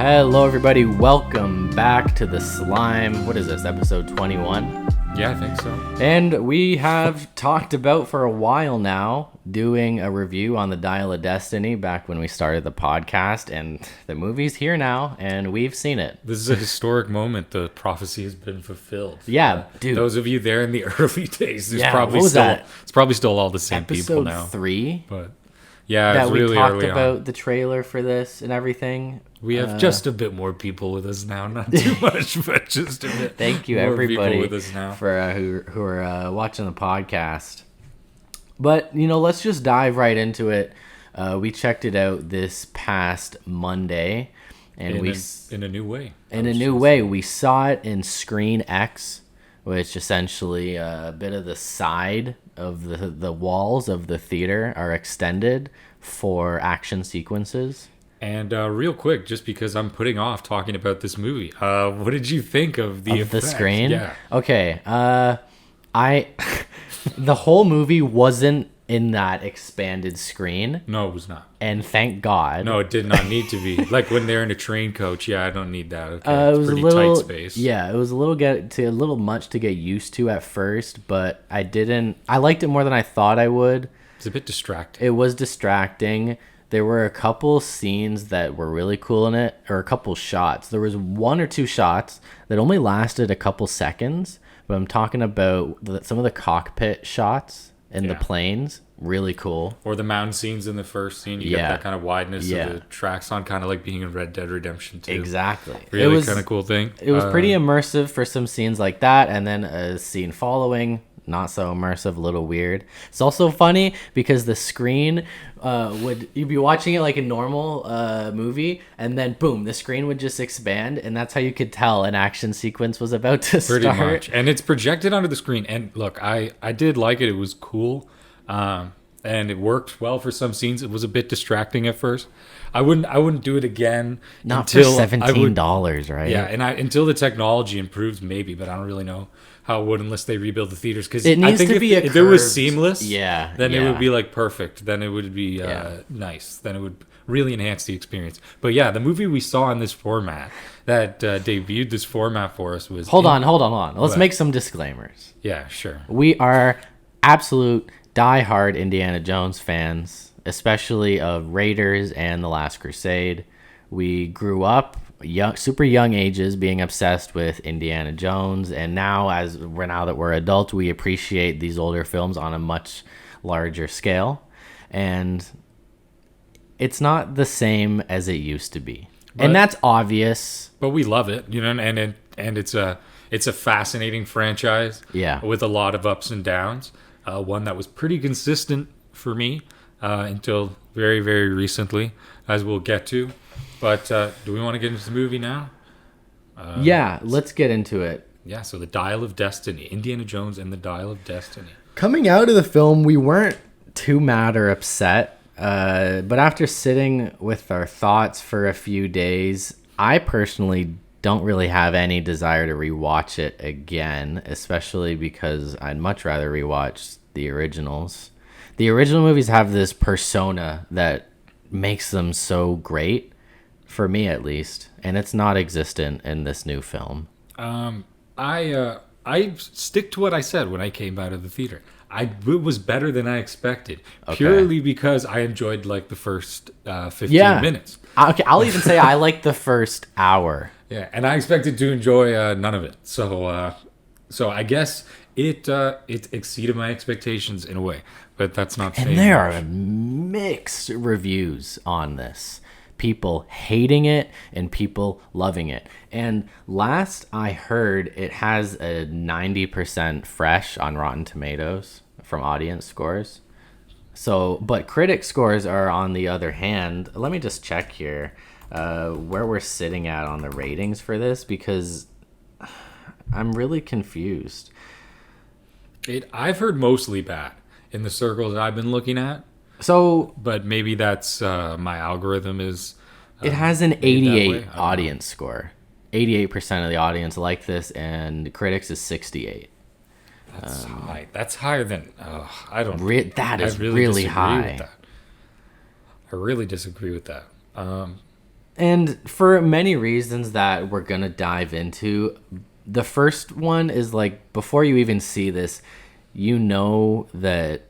Hello, everybody. Welcome back to the Slime. What is this, episode 21? Yeah, I think so. And we have talked about for a while now doing a review on the Dial of Destiny back when we started the podcast. And the movie's here now, and we've seen it. This is a historic moment. The prophecy has been fulfilled. Yeah, dude. Those of you there in the early days, there's Yeah, probably what was still that? it's probably still all the same people Episode now. 3? But yeah, That it's we really talked early about on. the trailer for this and everything. We have just a bit more people with us now, not too much, but just a bit. Thank you, more everybody, people with us now. for who are watching the podcast. But let's just dive right into it. We checked it out this past Monday, and in a new way. We saw it in Screen X, which essentially a bit of the side of the walls of the theater are extended for action sequences. And real quick, just because I'm putting off talking about this movie, what did you think of the The screen? Yeah. Okay. The whole movie wasn't in that expanded screen, No, it was not. and thank God. No, it did not need to be. Like when they're in a train coach, yeah, I don't need that. Okay, It it's was pretty a little tight space. Yeah, it was a little much to get used to at first, but I liked it more than I thought I would. It's a bit distracting. It was distracting. There were a couple scenes that were really cool in it, or a couple shots. There was one or two shots that only lasted a couple seconds, but I'm talking about some of the cockpit shots in the planes. Really cool. Or the mountain scenes in the first scene. You get that kind of wideness of the tracks on, kind of like being in Red Dead Redemption 2. Exactly. Really kind of cool thing. It was pretty immersive for some scenes like that, and then a scene following, not so immersive, a little weird. It's also funny because the screen you'd be watching it like a normal movie, and then boom, the screen would just expand, and that's how you could tell an action sequence was about to start. Pretty much. And it's projected onto the screen. And look, I did like it. It was cool. And it worked well for some scenes. It was a bit distracting at first. I wouldn't do it again. Not until for $17, right? Yeah, and until the technology improves, maybe, but I don't really know how it would unless they rebuild the theaters. Because It needs I think to be if it was seamless, then it would be like perfect. Then it would be nice. Then it would really enhance the experience. But yeah, the movie we saw in this format that debuted this format for us was. Hold on. Let's make some disclaimers. Yeah, sure. We are absolute die-hard Indiana Jones fans, especially of Raiders and The Last Crusade. We grew up super young ages being obsessed with Indiana Jones, and now that we're adults, we appreciate these older films on a much larger scale, and it's not the same as it used to be. And that's obvious. But we love it, and it's a fascinating franchise. Yeah. With a lot of ups and downs. One that was pretty consistent for me until very, very recently, as we'll get to. But do we want to get into the movie now? Yeah, let's get into it. Yeah, so the Dial of Destiny. Indiana Jones and the Dial of Destiny. Coming out of the film, we weren't too mad or upset. But after sitting with our thoughts for a few days, I personally don't really have any desire to rewatch it again, especially because I'd much rather rewatch the originals. The original movies have this persona that makes them so great, for me at least, and it's not existent in this new film. I stick to what I said when I came out of the theater. It was better than I expected, purely because I enjoyed like the first 15 minutes. Okay, I'll even say I like the first hour. Yeah, and I expected to enjoy none of it. So I guess it exceeded my expectations in a way, but that's not saying And there much. are mixed reviews on this. People hating it and people loving it. And last I heard, it has a 90% fresh on Rotten Tomatoes from audience scores. So, but critic scores are on the other hand. Let me just check here where we're sitting at on the ratings for this, because I'm really confused. I've heard mostly bad in the circles that I've been looking at. So, But maybe that's my algorithm is. It has an 88 audience score. 88% of the audience like this, and critics is 68. That's high. That's higher than. I don't. That is I really disagree high. with that. I really disagree with that. And for many reasons that we're going to dive into, the first one is like, before you even see this, you know that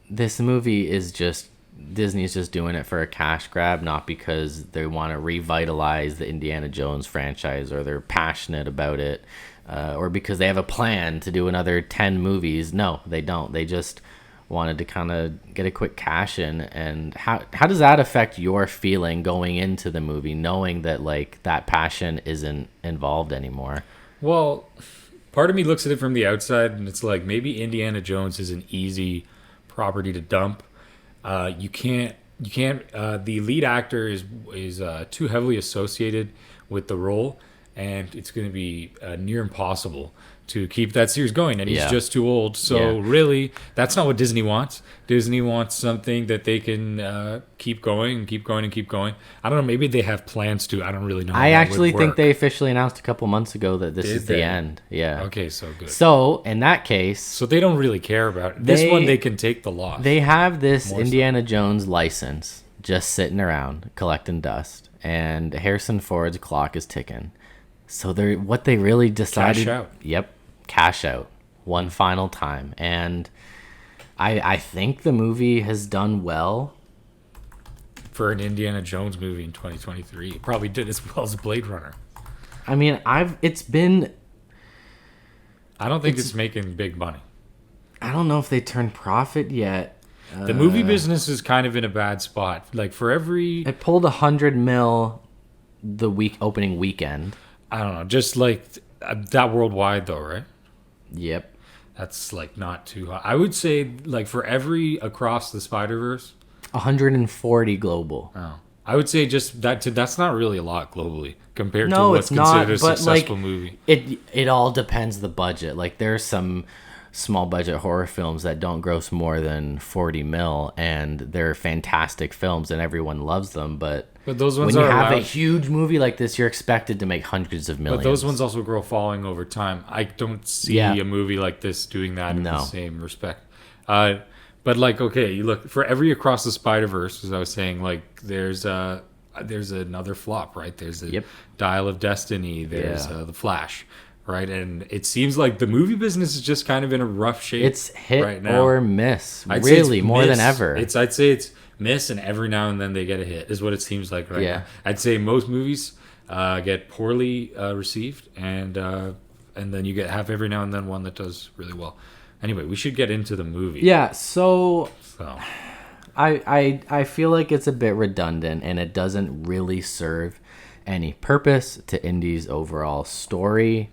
this movie is just, Disney's just doing it for a cash grab, not because they want to revitalize the Indiana Jones franchise or they're passionate about it, or because they have a plan to do another 10 movies. No, they don't. They just wanted to kind of get a quick cash in. And how does that affect your feeling going into the movie, knowing that like that passion isn't involved anymore? Well, part of me looks at it from the outside and it's like maybe Indiana Jones is an easy property to dump. You can't. The lead actor is too heavily associated with the role, and it's going to be near impossible to keep that series going. And he's just too old. So really, that's not what Disney wants. Disney wants something that they can keep going and keep going and keep going. I don't know. Maybe they have plans to. I don't really know. I actually think they officially announced a couple months ago that this is the end. Yeah. Okay, so good. So in that case, so they don't really care about it. This one. They can take the loss. They have this Indiana Jones license just sitting around collecting dust, and Harrison Ford's clock is ticking. So what they really decided. Cash out. Yep, cash out one final time, and I think the movie has done well. For an Indiana Jones movie in 2023, it probably did as well as Blade Runner. I mean, it's been. I don't think it's making big money. I don't know if they turned profit yet. The movie business is kind of in a bad spot. Like for every, it pulled $100 million the opening weekend. I don't know, just like that worldwide though, right? Yep. That's like not too high. I would say like for every Across the Spider-Verse, 140 global. Oh, I would say just that's not really a lot globally compared to what's considered a successful movie. It all depends the budget. Like there's some small budget horror films that don't gross more than 40 mil, and they're fantastic films and everyone loves them. But those ones when you have a huge movie like this, you're expected to make hundreds of millions. But those ones also grow following over time. I don't see a movie like this doing that in the same respect. But like, okay, you look for every Across the Spider-Verse, as I was saying, like there's another flop, right? There's a Dial of Destiny. There's the Flash, right? And it seems like the movie business is just kind of in a rough shape. It's hit right now. Or miss, really, more than ever. I'd say it's miss, and every now and then they get a hit, is what it seems like right now. I'd say most movies get poorly received, and then you have every now and then one that does really well. Anyway, we should get into the movie. Yeah, so I feel like it's a bit redundant, and it doesn't really serve any purpose to Indy's overall story.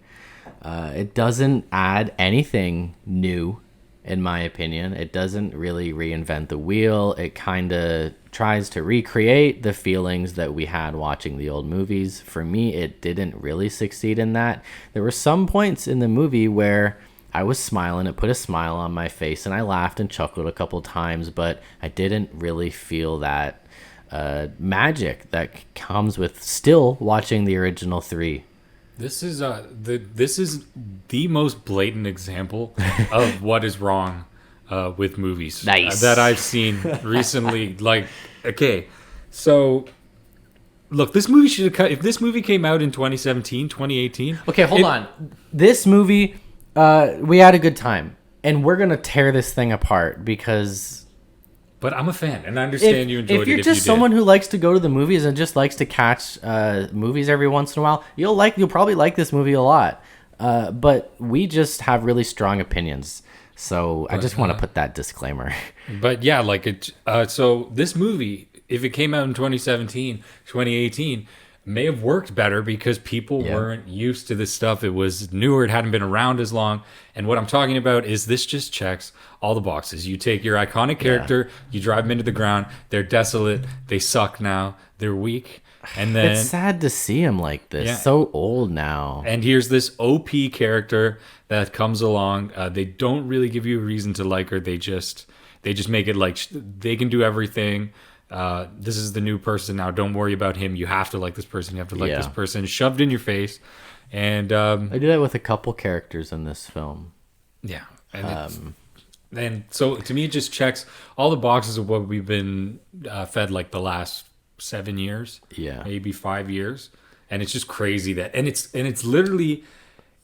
It doesn't add anything new, in my opinion. It doesn't really reinvent the wheel. It kind of tries to recreate the feelings that we had watching the old movies. For me, it didn't really succeed in that. There were some points in the movie where I was smiling. It put a smile on my face, and I laughed and chuckled a couple times, but I didn't really feel that magic that comes with still watching the original three. This is the most blatant example of what is wrong with movies that I've seen recently. Like, okay, so look, this movie should have cut. If this movie came out in 2017, 2018. Okay, hold on. This movie, we had a good time, and we're gonna tear this thing apart because. But I'm a fan, and I understand you enjoyed it. If you're just someone who likes to go to the movies and just likes to catch movies every once in a while, you'll probably like this movie a lot. But we just have really strong opinions, so I just want to put that disclaimer. But yeah, like it. So this movie, if it came out in 2017, 2018, may have worked better because people weren't used to this stuff. It was newer. It hadn't been around as long. And what I'm talking about is this just checks all the boxes. You take your iconic character, you drive them into the ground. They're desolate. They suck now. They're weak. And then it's sad to see him like this. Yeah. So old now. And here's this OP character that comes along. They don't really give you a reason to like her. They just make it like they can do everything. This is the new person now. Don't worry about him. You have to like this person. You have to like this person. Shoved in your face. And I do that with a couple characters in this film. Yeah. And so to me, it just checks all the boxes of what we've been fed like the last 7 years, Yeah. maybe 5 years, and it's just crazy that and it's literally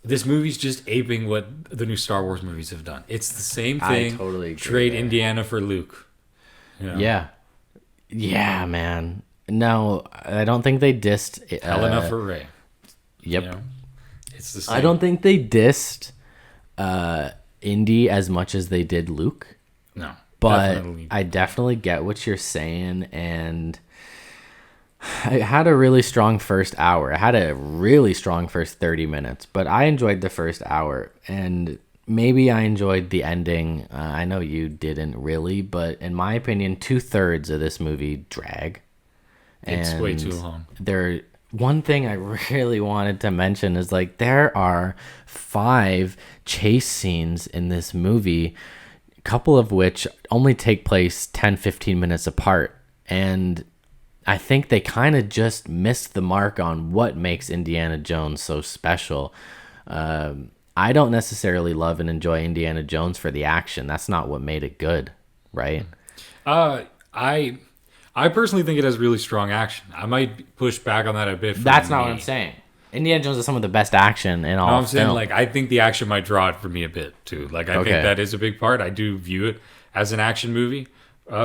this movie's just aping what the new Star Wars movies have done. It's the same thing. I totally agree Trade there. Indiana for Luke. You know? Yeah, man. No, I don't think they dissed Helena for Rey. Yep. You know? It's the same. I don't think they dissed Indy as much as they did Luke. No. But I definitely get what you're saying, and I had a really strong first hour. I had a really strong first 30 minutes, but I enjoyed the first hour, and maybe I enjoyed the ending. I know you didn't really, but in my opinion, 2/3 of this movie drag. It's way too long. One thing I really wanted to mention is like there are 5 chase scenes in this movie, a couple of which only take place 10-15 minutes apart, and I think they kind of just missed the mark on what makes Indiana Jones so special. I don't necessarily love and enjoy Indiana Jones for the action. That's not what made it good, right? I personally think it has really strong action. I might push back on that a bit. That's not what I'm saying. Indiana Jones is some of the best action in all. No, I'm saying like I think the action might draw it for me a bit too. Like I think that is a big part. I do view it as an action movie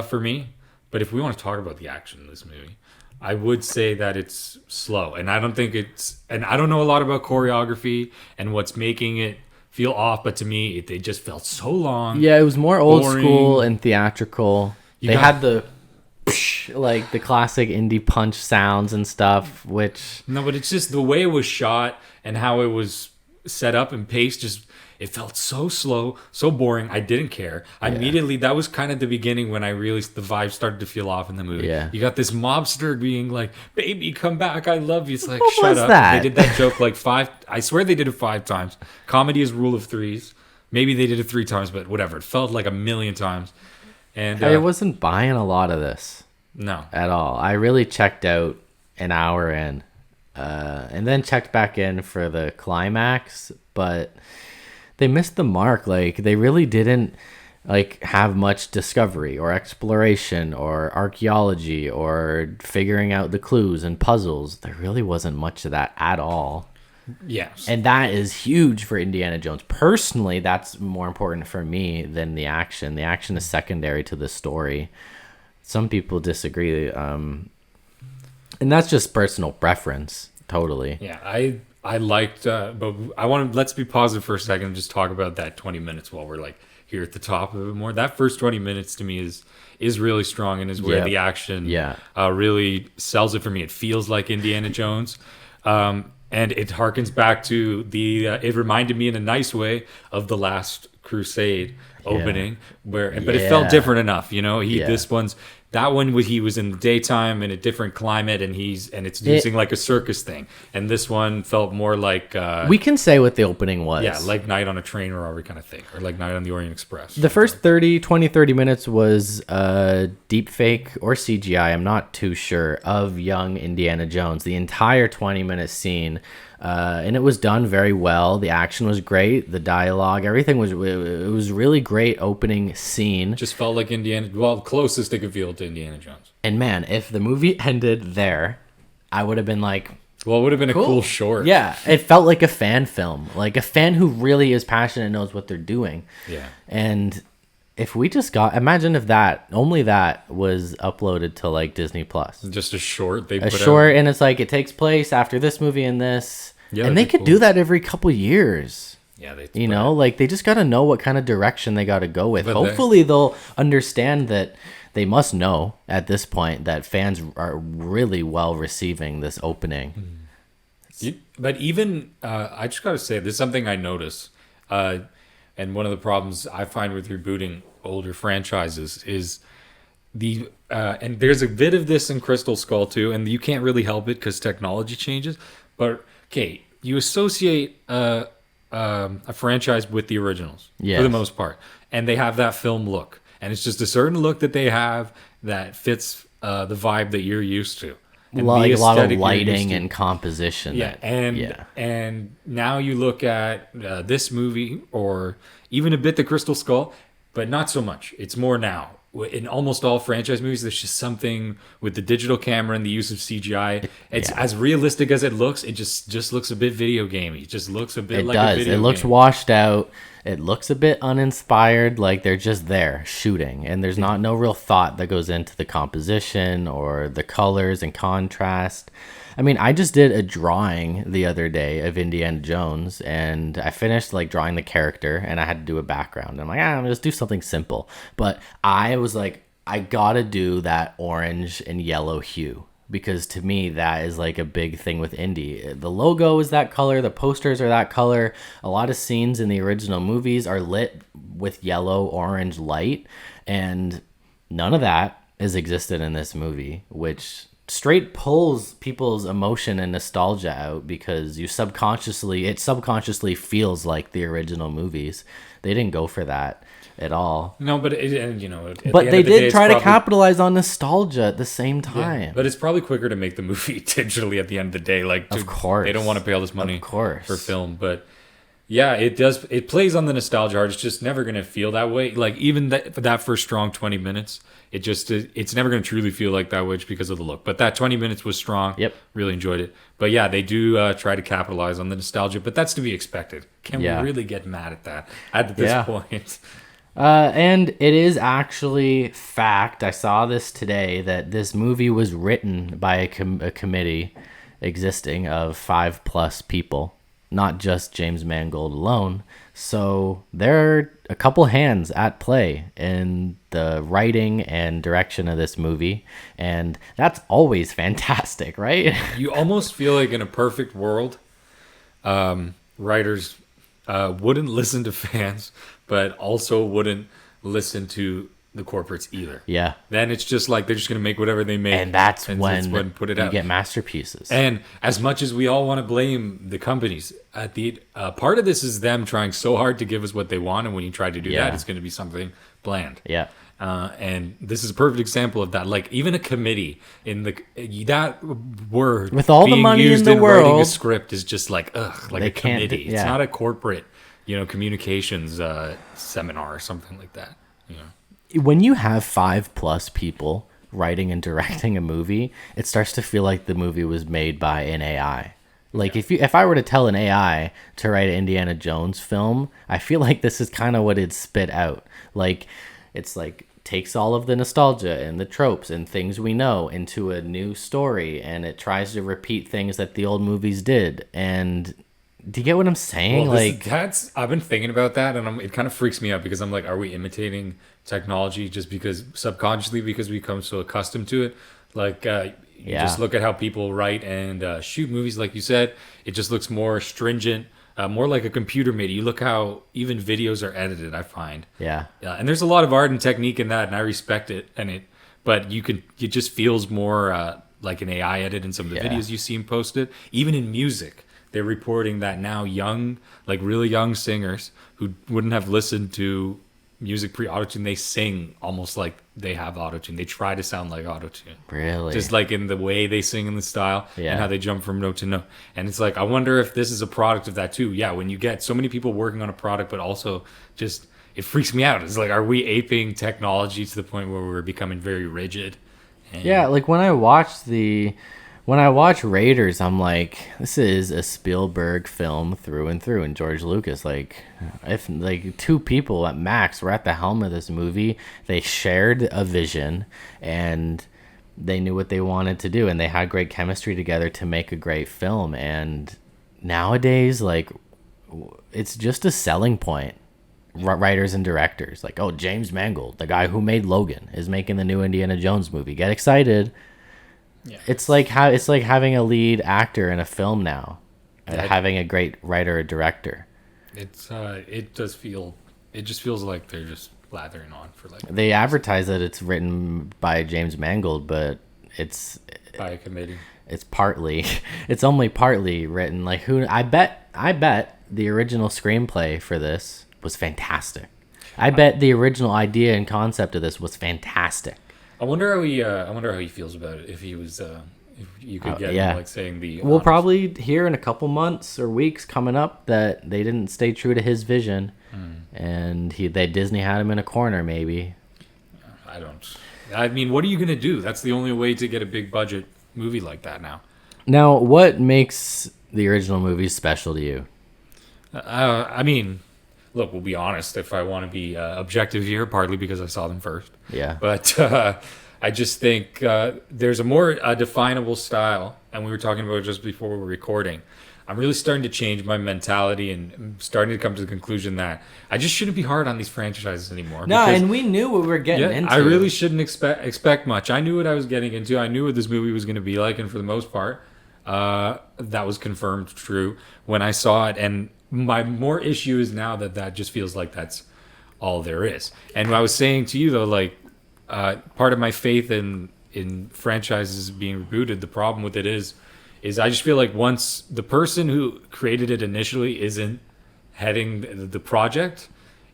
for me. But if we want to talk about the action in this movie, I would say that it's slow, and I don't think and I don't know a lot about choreography and what's making it feel off. But to me, it just felt so long. Yeah, it was more old boring. school and theatrical. They had the like the classic indie punch sounds and stuff, which no, but it's just the way it was shot and how it was set up and paced. Just it felt so slow, so boring. I didn't care. I immediately that was kind of the beginning when I realized the vibe started to feel off in the movie. Yeah, you got this mobster being like, "Baby, come back, I love you." It's like, what shut was up. That? They did that joke like 5. I swear they did it 5 times. Comedy is rule of threes. Maybe they did it 3 times, but whatever. It felt like a million times. And I wasn't buying a lot of this. No. At all. I really checked out an hour in, and then checked back in for the climax, but they missed the mark. Like they really didn't like have much discovery or exploration or archaeology or figuring out the clues and puzzles. There really wasn't much of that at all. Yes. And that is huge for Indiana Jones. Personally, that's more important for me than the action. The action is secondary to the story. Some people disagree, and that's just personal preference. Totally. Yeah, I liked, but I want to let's be positive for a second and just talk about that 20 minutes while we're like here at the top of it more. That first 20 minutes to me is really strong and is where the action really sells it for me. It feels like Indiana Jones, and it harkens back to it reminded me in a nice way of the Last Crusade opening but it felt different enough, you know. That one he was in the daytime in a different climate and it's using like a circus thing, and this one felt more like we can say what the opening was, like Night on a Train or kind of thing, or like Night on the Orient Express. The first 30 minutes was deep fake or CGI, I'm not too sure, of young Indiana Jones. The entire 20-minute scene, and it was done very well. The action was great. The dialogue, everything was really great opening scene. Just felt like closest it could feel to Indiana Jones. And man, if the movie ended there, I would have been like, well, it would have been a cool short. Yeah, it felt like a fan film, like a fan who really is passionate and knows what they're doing. Yeah. And if we just imagine if only that was uploaded to like Disney Plus. Just a short and it's like it takes place after this movie and this. Yeah, and they could do that every couple years. Yeah, like they just got to know what kind of direction they got to go with. Hopefully they'll understand that they must know at this point that fans are really well receiving this opening. But even I just got to say, this is something I notice, and one of the problems I find with rebooting older franchises is and there's a bit of this in Crystal Skull too, and you can't really help it because technology changes. But okay, you associate a franchise with the originals for the most part, and they have that film look, and it's just a certain look that they have that fits the vibe that you're used to. And like a lot of lighting and composition. And now you look at this movie, or even a bit the Crystal Skull, but not so much. It's more now. in almost all franchise movies, there's just something with the digital camera and the use of CGI. It's as realistic as it looks. It just looks a bit video gamey. It just looks a bit like a video game. It looks washed out. It looks a bit uninspired, like they're just there shooting, and there's no real thought that goes into the composition or the colors and contrast. I mean, I just did a drawing the other day of Indiana Jones, and I finished like drawing the character, and I had to do a background. I'm like, I'm gonna just do something simple. But I was like, I gotta do that orange and yellow hue, because to me that is like a big thing with Indy. The logo is that color, the posters are that color. A lot of scenes in the original movies are lit with yellow, orange light, and none of that has existed in this movie, which straight pulls people's emotion and nostalgia out, because it subconsciously feels like the original movies. They didn't go for that at all. No, but but they did try to capitalize on nostalgia at the same time. Yeah, but it's probably quicker to make the movie digitally at the end of the day. Like, of course, they don't want to pay all this money for film, but yeah, it does. It plays on the nostalgia hard. It's just never gonna feel that way. Like, even that first strong 20 minutes, it's never gonna truly feel like that way, just because of the look. But that 20 minutes was strong. Yep, really enjoyed it. But yeah, they do try to capitalize on the nostalgia, but that's to be expected. Can we really get mad at that at this point? And it is actually fact. I saw this today that this movie was written by a committee existing of 5+ people, not just James Mangold alone. So there are a couple hands at play in the writing and direction of this movie, and that's always fantastic, right? You almost feel like in a perfect world, writers wouldn't listen to fans, but also wouldn't listen to the corporates either. Yeah. Then it's just like they're just going to make whatever they make. And that's when put it you out. get masterpieces. And as much as we all want to blame the companies, at the part of this is them trying so hard to give us what they want, and when you try to do that, it's going to be something bland. Yeah. And this is a perfect example of that. Like, even a committee that word with all the money used in the world, writing a script is just like a committee. Yeah. It's not a corporate, communications seminar or something like that. When you have 5+ people writing and directing a movie, it starts to feel like the movie was made by an AI. Like, if I were to tell an AI to write an Indiana Jones film, I feel like this is kind of what it'd spit out. Like, it's like takes all of the nostalgia and the tropes and things we know into a new story, and it tries to repeat things that the old movies did. And do you get what I'm saying? Well, I've been thinking about that, and it kind of freaks me out, because I'm like, are we imitating technology just subconsciously because we become so accustomed to it? Like, you just look at how people write and shoot movies, like you said. It just looks more stringent, more like a computer made it. You look how even videos are edited, I find. Yeah. And there's a lot of art and technique in that, and I respect it. But it just feels more like an AI edit in some of the videos you see posted. Even in music, they're reporting that now really young singers who wouldn't have listened to music pre-autotune, they sing almost like they have autotune. They try to sound like autotune. Really? Just like in the way they sing, in the style, and how they jump from note to note. And it's like, I wonder if this is a product of that too. Yeah, when you get so many people working on a product, but also just, it freaks me out. It's like, are we aping technology to the point where we're becoming very rigid? Yeah, like when I watch Raiders, I'm like, this is a Spielberg film through and through, and George Lucas. Like, if like 2 people at max were at the helm of this movie, they shared a vision and they knew what they wanted to do, and they had great chemistry together to make a great film. And nowadays, like, it's just a selling point. Writers and directors, like, oh, James Mangold, the guy who made Logan, is making the new Indiana Jones movie. Get excited. Yeah. It's like having a lead actor in a film now, having a great writer or director. It just feels like they're just blathering on for like. They advertise that it's written by James Mangold, but it's by a committee. It's only partly written. Like, I bet the original screenplay for this was fantastic. I bet the original idea and concept of this was fantastic. I wonder how he feels about it. If he was, if you could get him, like, saying the. We'll probably hear in a couple months or weeks coming up that they didn't stay true to his vision, and Disney had him in a corner, maybe. I don't. I mean, what are you gonna do? That's the only way to get a big budget movie like that now. Now, what makes the original movies special to you? I mean, look, we'll be honest. If I want to be objective here, partly because I saw them first. Yeah. But I just think there's a more definable style, and we were talking about it just before we were recording. I'm really starting to change my mentality and I'm starting to come to the conclusion that I just shouldn't be hard on these franchises anymore. No, and we knew what we were getting into. I really shouldn't expect much. I knew what I was getting into. I knew what this movie was going to be like, and for the most part, that was confirmed true when I saw it. And my more issue is now that just feels like that's all there is. And I was saying to you though, like part of my faith in franchises being rebooted, the problem with it is I just feel like once the person who created it initially isn't heading the project,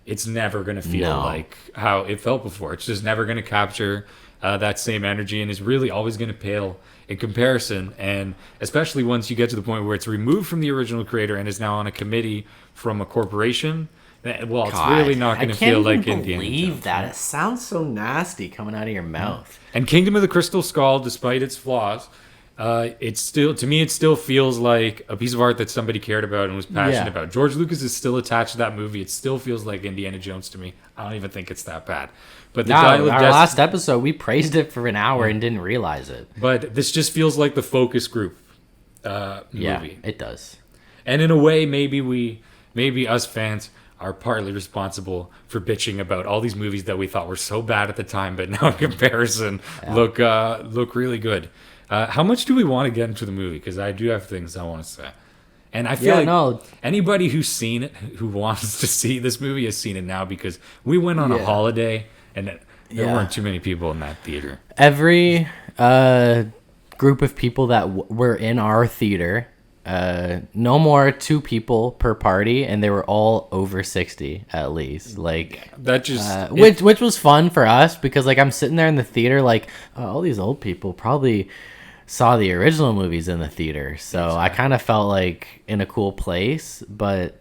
it's never going to feel like how it felt before. It's just never going to capture that same energy, and is really always going to pale in comparison. And especially once you get to the point where it's removed from the original creator and is now on a committee from a corporation, well, it's really not going to feel like Indiana Jones. I can't believe that. It sounds so nasty coming out of your mouth. And Kingdom of the Crystal Skull, despite its flaws, it's still, to me, it still feels like a piece of art that somebody cared about and was passionate about. George Lucas is still attached to that movie. It still feels like Indiana Jones to me. I don't even think it's that bad. But the our last episode, we praised it for an hour and didn't realize it. But this just feels like the focus group movie. Yeah, it does. And in a way, maybe us fans are partly responsible for bitching about all these movies that we thought were so bad at the time, but now in comparison look really good. How much do we want to get into the movie? Because I do have things I want to say. And I feel anybody who's seen it, who wants to see this movie, has seen it now, because we went on a holiday and there weren't too many people in that theater. Every group of people that were in our theater, no more 2 people per party, and they were all over 60 at least. Like that just which was fun for us, because like I'm sitting there in the theater like, oh, all these old people probably saw the original movies in the theater, so exactly. I kind of felt like in a cool place, but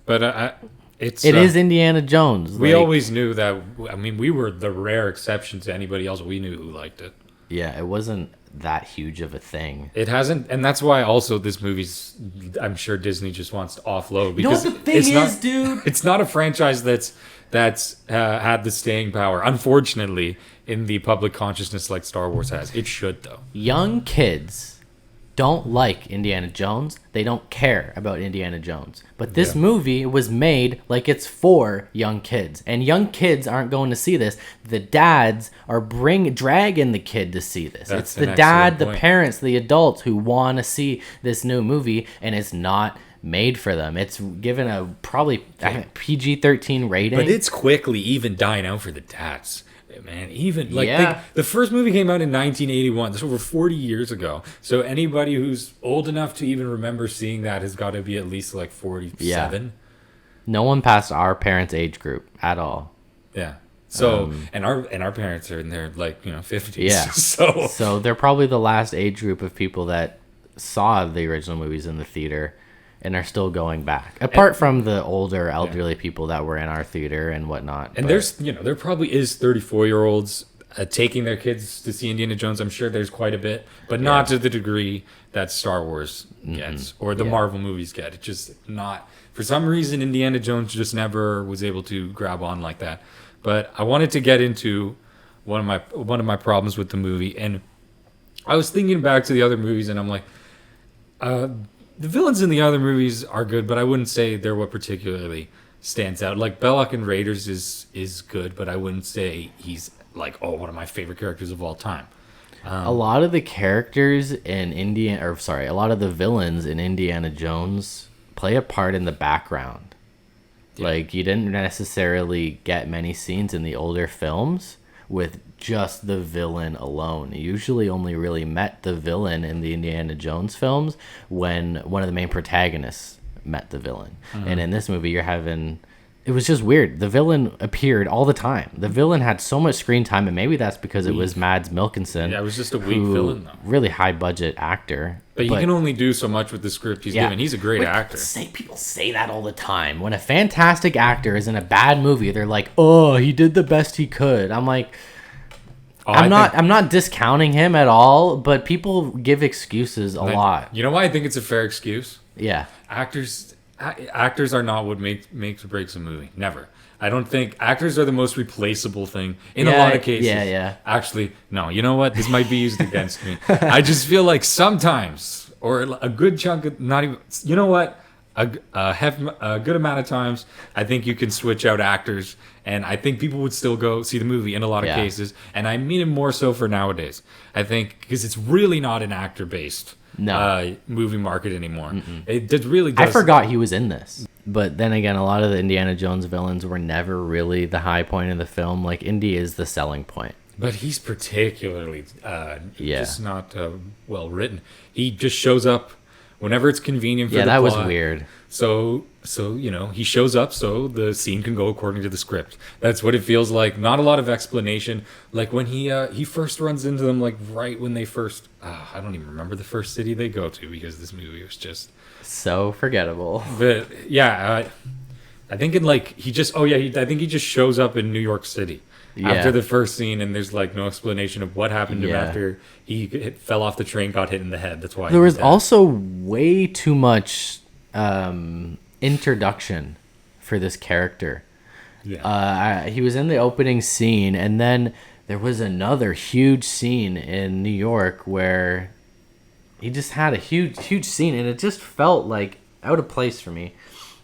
it is Indiana Jones. We always knew that. I mean, we were the rare exception to anybody else we knew who liked it. Yeah, it wasn't that huge of a thing. It hasn't, and that's why also this movie's, I'm sure Disney just wants to offload, because you know what the thing is, dude? It's not a franchise that's had the staying power, unfortunately, in the public consciousness like Star Wars has. It should, though. Young kids don't like Indiana Jones. They don't care about Indiana Jones. But this movie was made like it's for young kids. And young kids aren't going to see this. The dads are dragging the kid to see this. It's the dad, the parents, the adults who want to see this new movie, and it's not made for them. It's given a probably PG-13 rating. But it's quickly even dying out for the dads. Man, even like the first movie came out in 1981. That's over 40 years ago. So anybody who's old enough to even remember seeing that has got to be at least like 47. Yeah. No one past our parents' age group at all. Yeah. So and our parents are in their 50s. Yeah. So they're probably the last age group of people that saw the original movies in the theater and are still going back, apart from the older elderly people that were in our theater and whatnot. And there probably is 34-year-olds taking their kids to see Indiana Jones. I'm sure there's quite a bit, but not to the degree that Star Wars gets or the Marvel movies get. It's just not, for some reason, Indiana Jones just never was able to grab on like that. But I wanted to get into one of my problems with the movie, and I was thinking back to the other movies, and I'm like, the villains in the other movies are good, but I wouldn't say they're what particularly stands out. Like Belloc in Raiders is good, but I wouldn't say he's like, one of my favorite characters of all time. A lot of the characters in a lot of the villains in Indiana Jones play a part in the background. Yeah. Like you didn't necessarily get many scenes in the older films with just the villain alone. You usually only really met the villain in the Indiana Jones films when one of the main protagonists met the villain. And in this movie, it was just weird. The villain appeared all the time. The villain had so much screen time, and maybe that's because it was Mads Mikkelsen. Yeah, it was just a weak villain, though. Really high budget actor. But he can only do so much with the script he's given. He's a great actor. People say that all the time. When a fantastic actor is in a bad movie, they're like, oh, he did the best he could. I'm like, I'm not discounting him at all, but people give excuses a lot. You know why I think it's a fair excuse? Yeah. Actors are not what makes or breaks a movie. Never. I don't think actors are the most replaceable thing in a lot of cases. Yeah. Actually, no. You know what? This might be used against me. I just feel like sometimes, or a good chunk of, not even. You know what? A good amount of times, I think you can switch out actors, and I think people would still go see the movie in a lot of cases. And I mean it more so for nowadays. I think because it's really not an actor-based movie market anymore. It really does. I forgot he was in this. But then again, a lot of the Indiana Jones villains were never really the high point of the film. Like, Indy is the selling point. But he's particularly just not well written. He just shows up whenever it's convenient for the plot. Yeah, that was weird. So he shows up so the scene can go according to the script. That's what it feels like. Not a lot of explanation. Like when he first runs into them, like right when they first, I don't even remember the first city they go to because this movie was just so forgettable. But yeah, I think I think he just shows up in New York City after the first scene, and there's like no explanation of what happened to him after he fell off the train, got hit in the head. That's why there was also way too much introduction for this character. He was in the opening scene, and then there was another huge scene in New York where he just had a huge scene, and it just felt like out of place for me.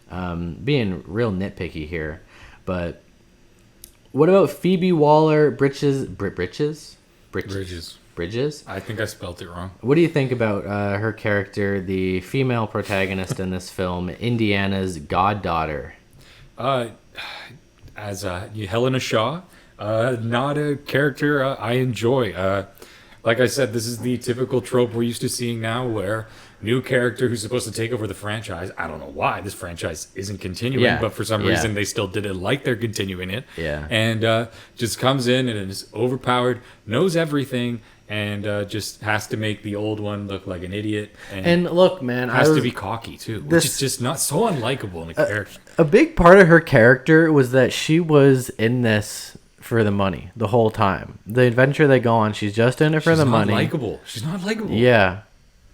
Being real nitpicky here, but what about Phoebe Waller-Bridges? Bridges? I think I spelled it wrong. What do you think about her character, the female protagonist in this film, Indiana's goddaughter? As Helena Shaw, not a character I enjoy. Like I said, this is the typical trope we're used to seeing now, where new character who's supposed to take over the franchise. I don't know why this franchise isn't continuing, but for some reason they still did it like they're continuing it. Yeah. And just comes in and is overpowered, knows everything, and just has to make the old one look like an idiot. And look, man, has to be cocky too, which is just not so unlikable in the character. A big part of her character was that she was in this for the money the whole time. The adventure they go on, she's just in it for the money. She's not likable. Yeah.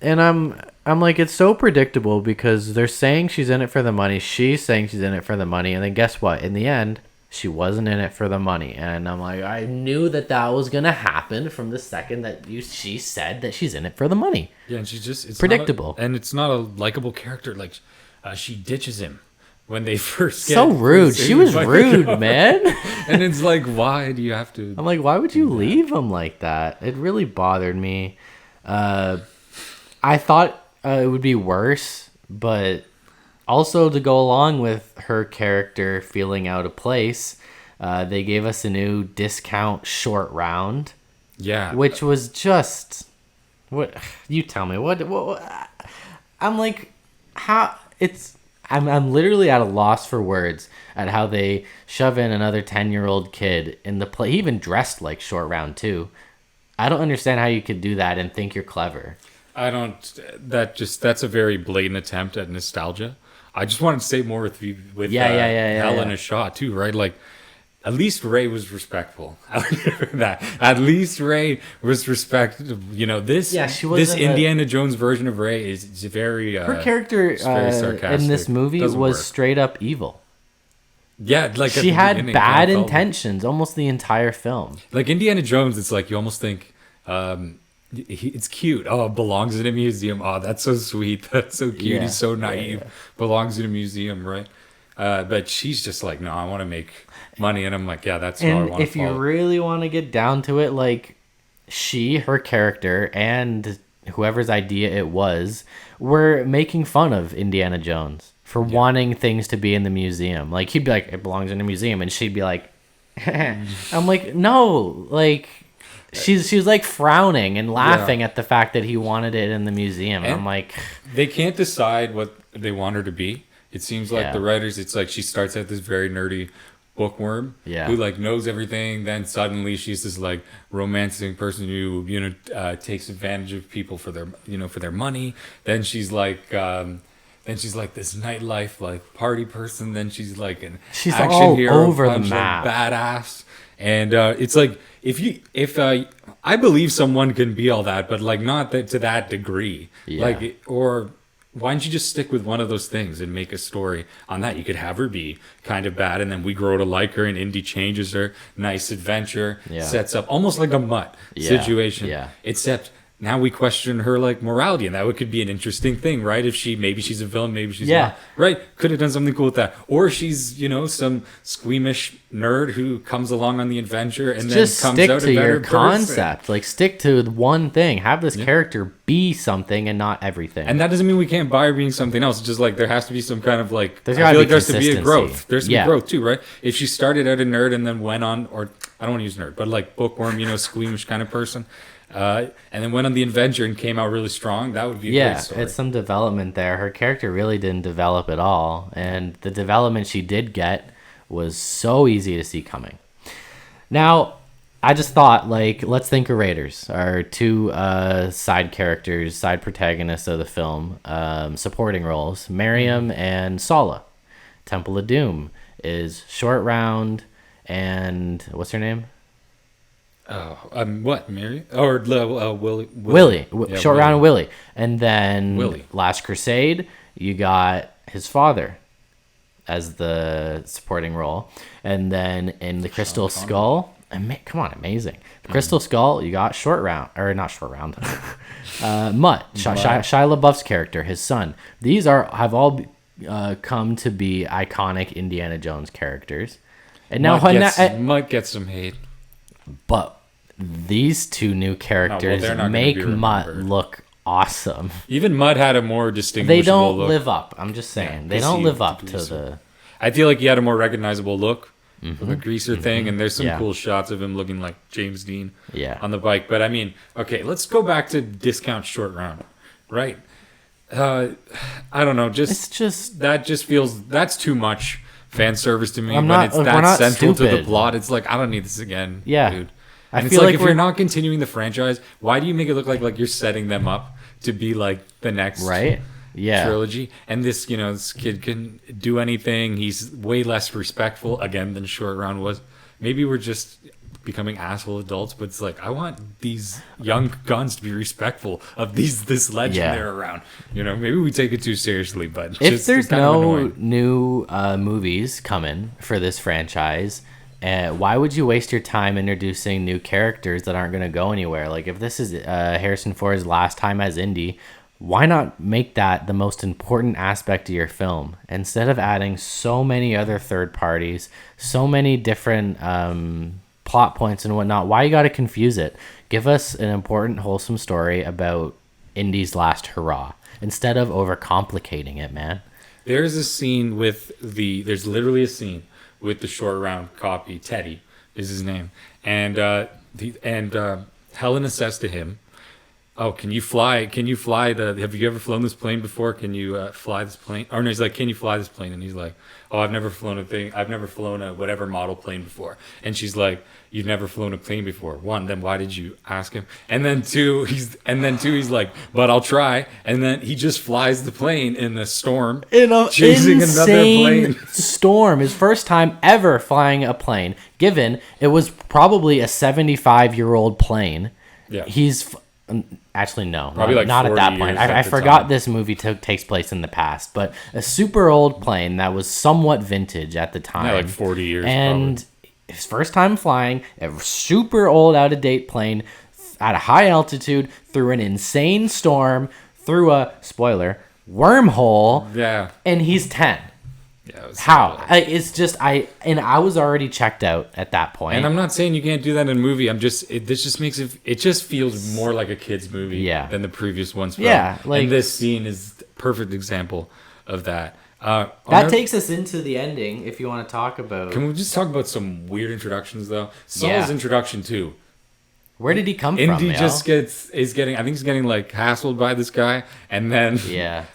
And I'm like, it's so predictable because they're saying she's in it for the money. She's saying she's in it for the money. And then guess what? In the end, she wasn't in it for the money. And I'm like, I knew that was going to happen from the second that she said that she's in it for the money. Yeah, and she's just... It's predictable. And it's not a likable character. Like, she ditches him when they first get... So rude. She was rude, man. And it's like, why do you have to... I'm like, why would you leave him like that? It really bothered me. I thought it would be worse, but also to go along with her character feeling out of place, they gave us a new discount short round. Yeah. Which was just... What? You tell me. What I'm like, how... I'm literally at a loss for words at how they shove in another 10-year-old kid in the play. He even dressed like Short Round too. I don't understand how you could do that and think you're clever. I don't. That's a very blatant attempt at nostalgia. I just wanted to say more with Helena Shaw too, right? Like, at least Ray was respectful. At least Ray was respectful. You know, this Indiana Jones version of Ray is very... her character very sarcastic. In this movie was straight up evil. Yeah, like she had bad intentions almost the entire film. Like Indiana Jones, it's like you almost think... it's cute. Oh, it belongs in a museum. Oh, that's so sweet. That's so cute. Yeah, he's so naive. Yeah. Belongs in a museum, right? But she's just like, no, I want to make money. And I'm like, yeah, that's what I want to if you really want to get down to it, like, her character, and whoever's idea it was, were making fun of Indiana Jones for wanting things to be in the museum. Like, he'd be like, it belongs in a museum. And she'd be like, I'm like, no, like... She was like frowning and laughing at the fact that he wanted it in the museum. And I'm like... They can't decide what they want her to be. It seems like the writers, it's like she starts out this very nerdy bookworm who like knows everything. Then suddenly she's this like romancing person who, takes advantage of people for their money. Then she's like... this nightlife like party person. Then she's like an action hero, over the map, badass. And it's like if I believe someone can be all that, but like not that to that degree. Yeah. Like, or why don't you just stick with one of those things and make a story on that? You could have her be kind of bad, and then we grow to like her, and Indy changes her. Nice adventure, sets up almost like a Mutt situation. Yeah. Except now we question her like morality, and that could be an interesting thing, right? If maybe she's a villain, maybe she's not, right? Could have done something cool with that, or she's some squeamish nerd who comes along on the adventure and just then comes stick out to a better your concept. person. Like stick to one thing. Have this character be something and not everything. And that doesn't mean we can't buy her being something else. It's just like there has to be some kind of like there's I feel like there has to be a growth. There's to be growth too, right? If she started out a nerd and then went on, or I don't want to use nerd, but like bookworm, squeamish kind of person. And then went on the adventure and came out really strong. That would be a great story. It's some development there. Her character really didn't develop at all, and the development she did get was so easy to see coming. Now, I just thought, like, let's think of Raiders, our two side characters, side protagonists of the film, supporting roles, Miriam and Sala. Temple of Doom is Short Round and what's her name? What, Mary? Or Willie? Willie. Yeah, Short Round and Willie. And then Willie. Last Crusade, you got his father as the supporting role. And then in the Crystal Skull, amazing. The Crystal Skull, you got Short Round, or not Short Round, Mutt, Shia LaBeouf's character, his son. These have all come to be iconic Indiana Jones characters. And now Mutt gets some hate. But these two new characters make Mutt look awesome. Even Mutt had a more distinguishable They don't look. live up. I'm just saying. They don't live up to the... I feel like he had a more recognizable look with the greaser thing, and there's some cool shots of him looking like James Dean on the bike. But I mean, okay, let's go back to discount Short Round, right? I don't know. That just feels... That's too much fan service to me. When it's that central to the plot, it's like, I don't need this again, dude. And it's like if you're not continuing the franchise, why do you make it look like you're setting them up to be like the next trilogy? And this kid can do anything. He's way less respectful again than Short Round was. Maybe we're just becoming asshole adults, but it's like I want these young guns to be respectful of this legend they're around. Maybe we take it too seriously, but if there's no new movies coming for this franchise, why would you waste your time introducing new characters that aren't going to go anywhere? Like if this is Harrison Ford's last time as Indy, why not make that the most important aspect of your film instead of adding so many other third parties, so many different plot points and whatnot? Why you got to confuse it? Give us an important, wholesome story about Indy's last hurrah instead of overcomplicating it, man. There's literally a scene with the Short Round copy. Teddy is his name, and Helena says to him, "Oh, can you fly? Have you ever flown this plane before? Can you fly this plane?" Or no, he's like, "Can you fly this plane?" And he's like, "Oh, I've never flown a whatever model plane before." And she's like, "You've never flown a plane before. One, then why did you ask him?" And then two, he's like, "But I'll try." And then he just flies the plane in the storm, chasing another plane. Storm, his first time ever flying a plane. Given it was probably a 75-year-old plane. Yeah, he's. Actually, no, probably not at that point. I forgot this movie takes place in the past, but a super old plane that was somewhat vintage at the time. Yeah, like 40 years. And probably. His first time flying a super old, out of date plane at a high altitude through an insane storm, through a wormhole. Yeah, and he's 10. Yeah, how? It's just I was already checked out at that point. And I'm not saying you can't do that in a movie. This just makes it just feels more like a kid's movie than the previous ones. And this scene is a perfect example of that. That takes us into the ending. If you want to talk about, can we just talk about some weird introductions though? Saul's introduction too. Where did he come from? Indy just he's getting like hassled by this guy, and then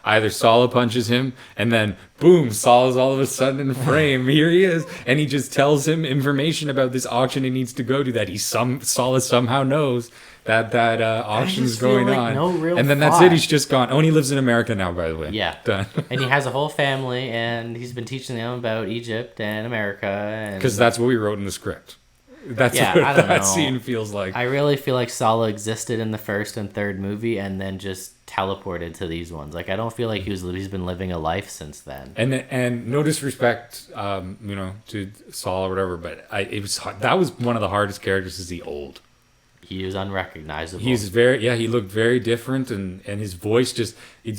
either Sala punches him, and then boom, Sala's all of a sudden in frame. Here he is, and he just tells him information about this auction he needs to go to that Sala somehow knows that auction's going on. No real and then thought. That's it. He's just gone. Oh, and he lives in America now, by the way. Yeah, done. And he has a whole family, and he's been teaching them about Egypt and America, because that's what we wrote in the script. That's Yeah, what I don't that know. scene feels like. I really feel like Sala existed in the first and third movie and then just teleported to these ones. Like I don't feel like he's been living a life since then. And no disrespect, to Saul or whatever, but that was one of the hardest characters to see old. He was unrecognizable. He looked very different, and his voice just,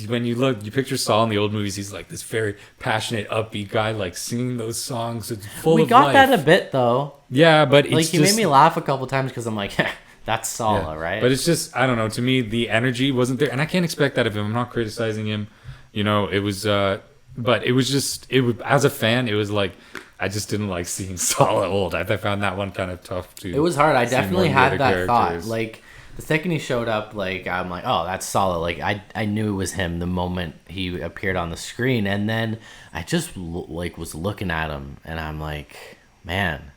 when you picture Saul in the old movies, he's like this very passionate, upbeat guy, like singing those songs. It's full of life. We got that a bit though. Yeah, but like he made me laugh a couple times because I'm like, that's Sala, yeah. right? But it's just, I don't know. To me, the energy wasn't there, and I can't expect that of him. I'm not criticizing him. It was, but it was just, as a fan, it was like, I just didn't like seeing Sala old. I found that one kind of tough too. It was hard. I definitely had that thought. Like the second he showed up, like I'm like, oh, that's Sala. Like I knew it was him the moment he appeared on the screen, and then I just was looking at him, and I'm like, man,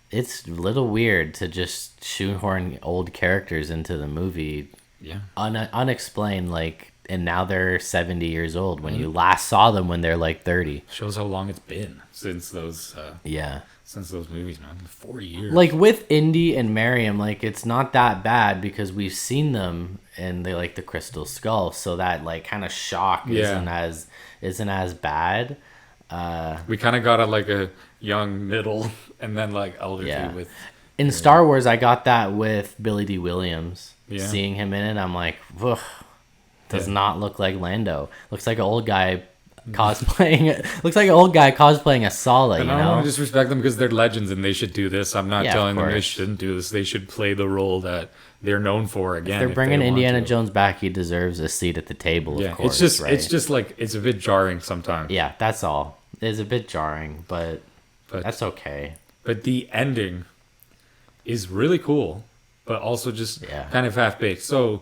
it's a little weird to just shoehorn old characters into the movie, unexplained. Like, and now they're 70 years old when you last saw them when they're like 30. Shows how long it's been since those since those movies, man. 40 years. Like with Indy and Miriam, like it's not that bad because we've seen them and they like the Crystal Skull, so that like kind of shock isn't as bad. We kind of got a young, middle, and then like elder too with. In Star Wars, I got that with Billy D. Williams. Yeah. Seeing him in it, I'm like, ugh. Does not look like Lando. Looks like an old guy cosplaying. Looks like an old guy cosplaying a Sala. And I don't want to disrespect them because they're legends and they should do this. I'm not telling them they shouldn't do this. They should play the role that they're known for again. If they're bringing Indiana Jones back, he deserves a seat at the table. Of course, it's just like it's a bit jarring sometimes. Yeah, that's all. It's a bit jarring, but that's okay. But the ending is really cool, but also just kind of half baked. So.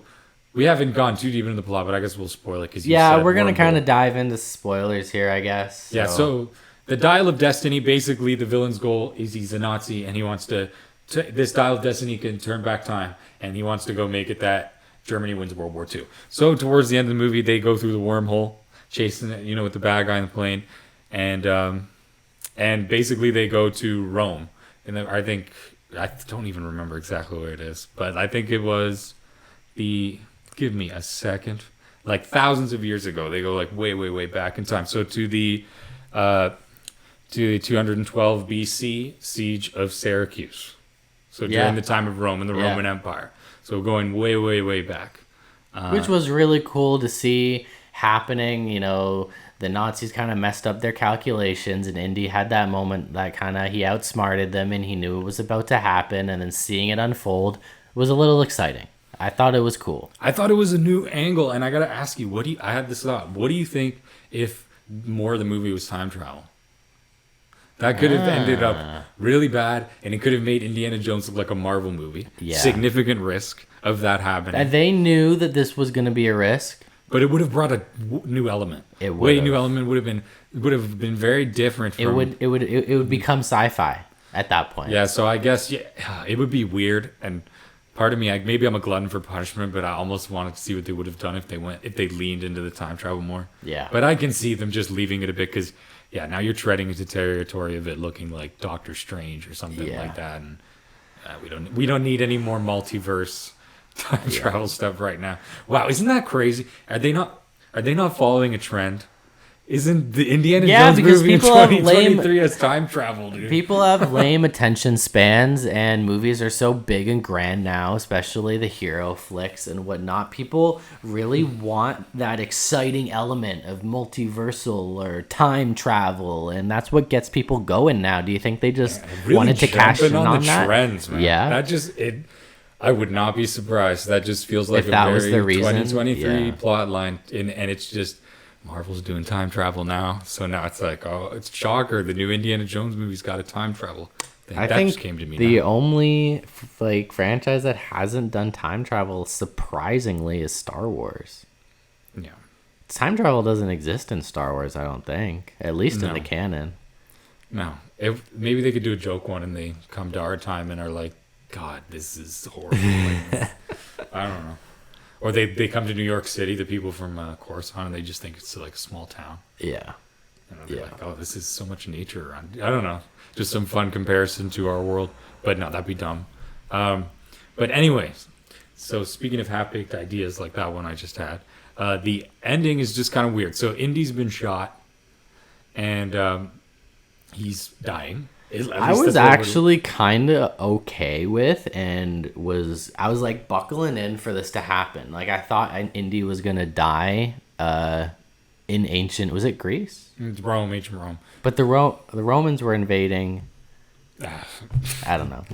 We haven't gone too deep into the plot, but I guess we'll spoil it because we're gonna kind of dive into spoilers here, I guess. So. Yeah. So the Dial of Destiny, basically, the villain's goal is he's a Nazi and he wants to. This Dial of Destiny can turn back time, and he wants to go make it that Germany wins World War II. So towards the end of the movie, they go through the wormhole, chasing it, with the bad guy in the plane, and basically they go to Rome, and then I don't even remember exactly where it is, but I think it was the. Give me a second. Like thousands of years ago, they go like way, way, way back in time. So to the 212 BC siege of Syracuse. So during the time of Rome and the Roman Empire. So going way, way, way back. Which was really cool to see happening. The Nazis kind of messed up their calculations, and Indy had that moment that he outsmarted them, and he knew it was about to happen, and then seeing it unfold was a little exciting. I thought it was cool. I thought it was a new angle, and I gotta ask you, I had this thought. What do you think if more of the movie was time travel? That could have ended up really bad, and it could have made Indiana Jones look like a Marvel movie. Yeah. Significant risk of that happening. And they knew that this was going to be a risk. But it would have brought a new element. It would. New element would have been very different. From, it would become sci-fi at that point. Yeah. So I guess it would be weird and. Part of me, maybe I'm a glutton for punishment, but I almost wanted to see what they would have done if they leaned into the time travel more. Yeah. But I can see them just leaving it a bit because, now you're treading into territory of it looking like Doctor Strange or something like that, and we don't need any more multiverse time travel stuff right now. Wow, isn't that crazy? Are they not following a trend? Isn't the Indiana Jones movie in 2023 has time travel, dude? People have lame attention spans, and movies are so big and grand now, especially the hero flicks and whatnot. People really want that exciting element of multiversal or time travel, and that's what gets people going now. Do you think they just really wanted to cash in on the that? Trends, man. Yeah, that just I would not be surprised. That just feels like if that was the reason, 2023 plot line, and it's just. Marvel's doing time travel now, so now it's like, oh, it's shocker. The new Indiana Jones movie's got a time travel. I think just came to me the only franchise that hasn't done time travel, surprisingly, is Star Wars. Yeah, time travel doesn't exist in Star Wars, I don't think, at least in the canon. No, maybe they could do a joke one, and they come to our time and are like, God, this is horrible. I don't know. Or they come to New York City, the people from Coruscant, and they just think it's like a small town. Yeah. And I'll be like, oh, this is so much nature around. I don't know, just some fun comparison to our world. But no, that'd be dumb. But anyways, so speaking of half-baked ideas like that one I just had, the ending is just kind of weird. So Indy's been shot, and he's dying. I was actually kind of okay with, and I was like buckling in for this to happen. Like I thought Indy was gonna die in ancient, was it Greece? It's Rome, ancient Rome. But the Romans were invading. I don't know.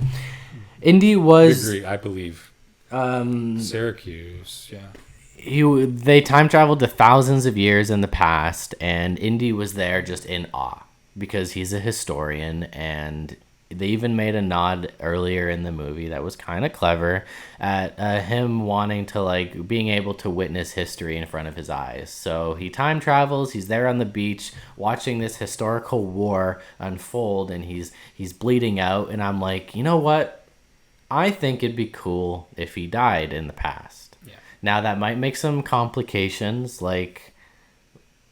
Indy was. I believe. Syracuse, yeah. They time traveled to thousands of years in the past, and Indy was there just in awe because he's a historian, and they even made a nod earlier in the movie that was kind of clever at him wanting to, like, being able to witness history in front of his eyes. So he time travels, he's there on the beach watching this historical war unfold, and he's bleeding out, and I'm like, you know what? I think it'd be cool if he died in the past. Yeah. Now that might make some complications, like,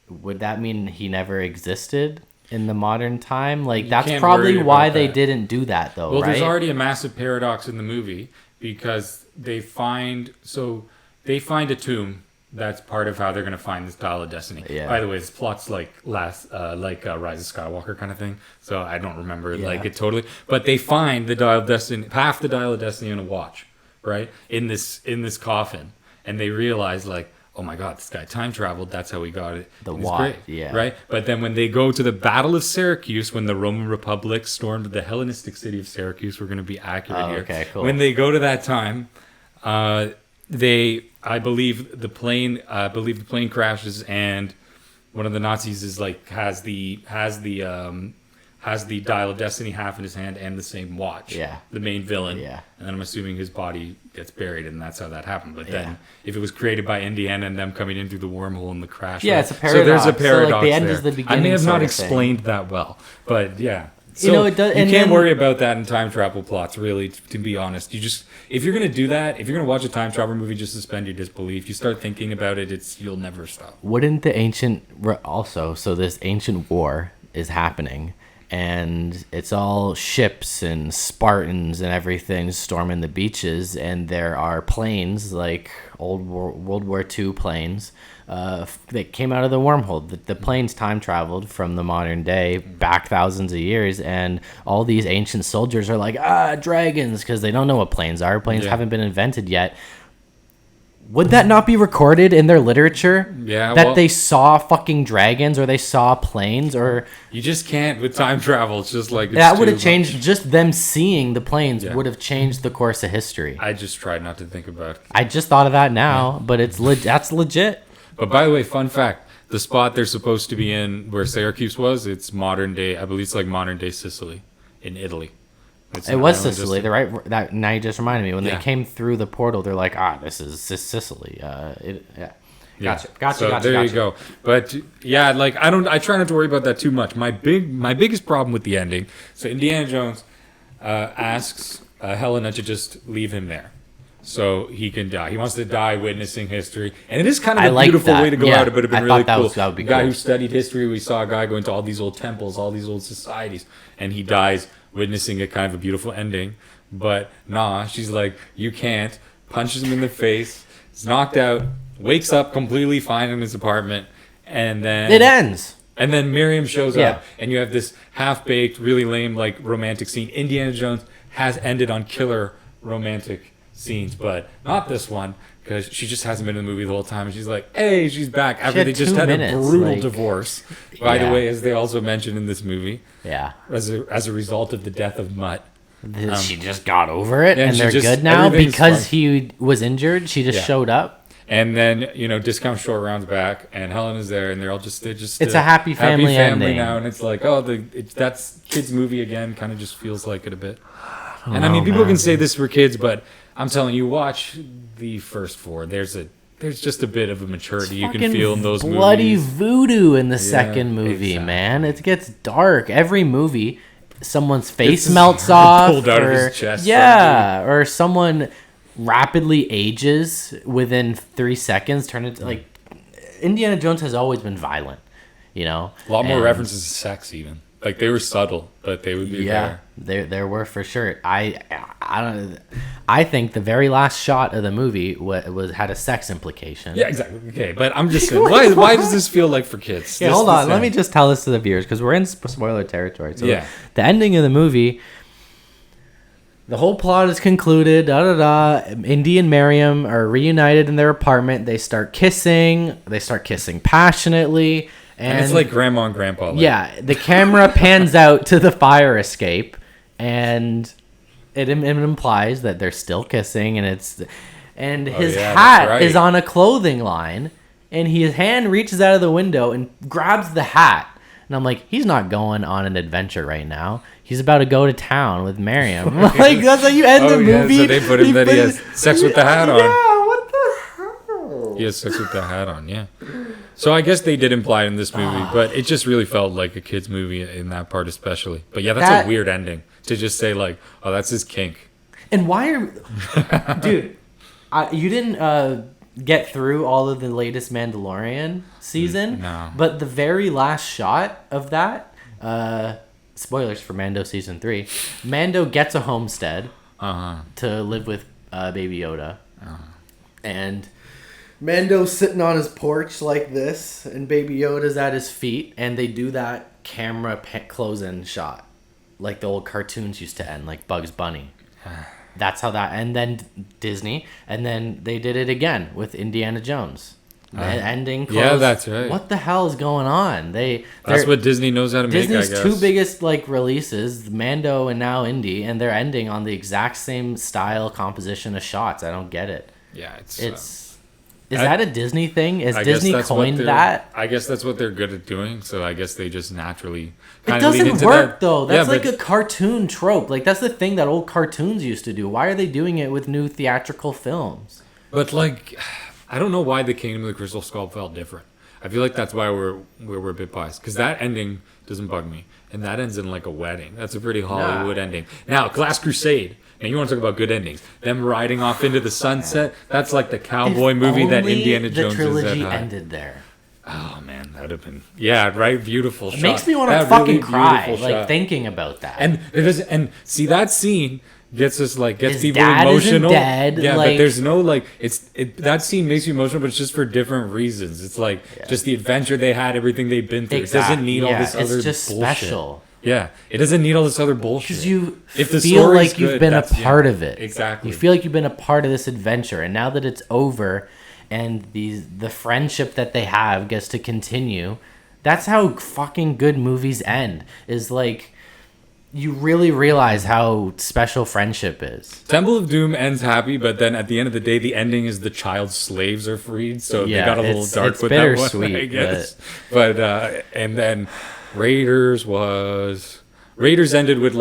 would that mean he never existed in the modern time? Like, that's probably why they didn't do that, though, well, right? there's already a massive paradox in the movie because they find a tomb that's part of how they're going to find this Dial of Destiny. Yeah. By the way, this plot's like Rise of Skywalker kind of thing, so I don't remember it totally. But they find the Dial of Destiny, half the Dial of Destiny in a watch, right? In this coffin, and they realize, like, oh my God, this guy time traveled. That's how he got it. The watch, yeah. Right? But then when they go to the Battle of Syracuse, when the Roman Republic stormed the Hellenistic city of Syracuse, we're going to be accurate here. Okay, cool. When they go to that time, I believe the plane crashes, and one of the Nazis is like has the Dial of Destiny half in his hand and the same watch. Yeah. The main villain. Yeah. And then I'm assuming his body gets buried, and that's how that happened. But then, if it was created by Indiana and them coming in through the wormhole in the crash, yeah, it's a paradox. So there's a paradox. So, like, the end there. is the beginning. I may have not sort of explained thing. that well, but yeah. So You know, it does, you and can't then- worry about that in time travel plots, really. To be honest, if you're gonna do that, if you're gonna watch a time travel movie, just suspend your disbelief. You start thinking about it, you'll never stop. Wouldn't the so this ancient war is happening, and it's all ships and Spartans and everything storming the beaches, and there are planes, like World War II planes, that came out of the wormhole. The planes time traveled from the modern day back thousands of years, and all these ancient soldiers are like, dragons, because they don't know what planes are. Planes haven't been invented yet. Would that not be recorded in their literature? Yeah, that they saw fucking dragons, or they saw planes, or you just can't with time travel. It's just like that would have changed. Just them seeing the planes would have changed the course of history. I just tried not to think about it. I just thought of that now, but that's legit. But by the way, fun fact: the spot they're supposed to be in, where Syracuse was, it's modern day. I believe it's like modern day Sicily, in Italy. It was Sicily. That now you just reminded me when they came through the portal. They're like, this is Sicily. Gotcha. So there you go. But yeah, like I try not to worry about that too much. My biggest problem with the ending. So Indiana Jones asks Helena to just leave him there, so he can die. He wants to die witnessing history, and it is kind of a beautiful way to go out. It would have been really cool. That would be the guy cool. who studied history, we saw a guy go into all these old temples, all these old societies, and he dies witnessing a kind of a beautiful ending. But she's like, you can't. Punches him in the face. He's knocked out. Wakes up completely fine in his apartment, and then it ends. And then Miriam shows up, and you have this half-baked, really lame, like, romantic scene. Indiana Jones has ended on killer romantic scenes, but not this one, because she just hasn't been in the movie the whole time. And she's like, hey, she's back after they just had a brutal divorce. By the way, as they also mentioned in this movie. Yeah. As a result of the death of Mutt. She just got over it, and they're good now because he was injured. She just showed up. And then, Discount Short rounds back, and Helen is there, and they're just it's a happy family ending now, and it's like, that's kids' movie again. Kind of just feels like it a bit. And I mean, people can say this for kids, but I'm telling you, watch the first four. There's just a bit of a maturity you can feel in those movies. Bloody voodoo in the second movie, man. It gets dark. Every movie, someone's face melts off, pulled out of his chest. or someone rapidly ages within 3 seconds. Turn into like Indiana Jones has always been violent. A lot more references to sex, even. Like, they were subtle, but they would be there. There were for sure. I think the very last shot of the movie had a sex implication. Yeah, exactly. Okay, but I'm just saying, why does this feel like for kids? Yeah, hold on. Let me just tell this to the viewers, because we're in spoiler territory. So yeah. The ending of the movie, the whole plot is concluded. Indy and Miriam are reunited in their apartment. They start kissing. They start kissing passionately. And it's like grandma and grandpa. Yeah, the camera pans out to the fire escape, and it implies that they're still kissing, and his hat is on a clothing line, and his hand reaches out of the window and grabs the hat. And I'm like, he's not going on an adventure right now. He's about to go to town with Miriam. Like, that's how you end the movie. So they put him that he has sex with the hat on. Yeah, what the hell? He has sex with the hat on, yeah. So I guess they did imply it in this movie, but it just really felt like a kid's movie in that part especially. But yeah, that's a weird ending to just say like, oh, that's his kink. And why are... Dude, you didn't get through all of the latest Mandalorian season? No. But the very last shot of that, spoilers for Mando Season 3, Mando gets a homestead to live with Baby Yoda. And... Mando's sitting on his porch like this, and Baby Yoda's at his feet, and they do that camera close-in shot, like the old cartoons used to end, like Bugs Bunny. That's how that... And then Disney, and then they did it again with Indiana Jones. Ending close. Yeah, that's right. What the hell is going on? That's what Disney knows how to make, I guess. Disney's two biggest releases, Mando and now Indy, and they're ending on the exact same style composition of shots. I don't get it. Yeah, Is that a Disney thing? Is Disney coined that? I guess that's what they're good at doing. So I guess they just naturally kind of lean into that. It doesn't work though. That's like a cartoon trope. Like, that's the thing that old cartoons used to do. Why are they doing it with new theatrical films? But like, I don't know why the Kingdom of the Crystal Skull felt different. I feel like that's why we're a bit biased, because that ending doesn't bug me, and that ends in like a wedding. That's a pretty Hollywood ending. Now, Glass Crusade. Now, you want to talk about good endings? Them riding off into the sunset. That's like the cowboy movie that Indiana Jones is at. The trilogy ended there. Oh man, that would have been right. Beautiful shot. It makes me want to fucking cry, like thinking about that. And see that scene gets his people dad emotional. Isn't dead, yeah, but there's no that scene makes you emotional, but it's just for different reasons. It's just the adventure they had, everything they've been through. Exactly. It doesn't need all this other bullshit. It's just special. Yeah, it doesn't need all this other bullshit. Because you feel like you've been a part of it. Exactly. You feel like you've been a part of this adventure, and now that it's over, and the friendship that they have gets to continue, that's how fucking good movies end. Is like, you really realize how special friendship is. Temple of Doom ends happy, but then at the end of the day, the ending is the child slaves are freed. So they got a little dark with that one, I guess. But and then Raiders ended with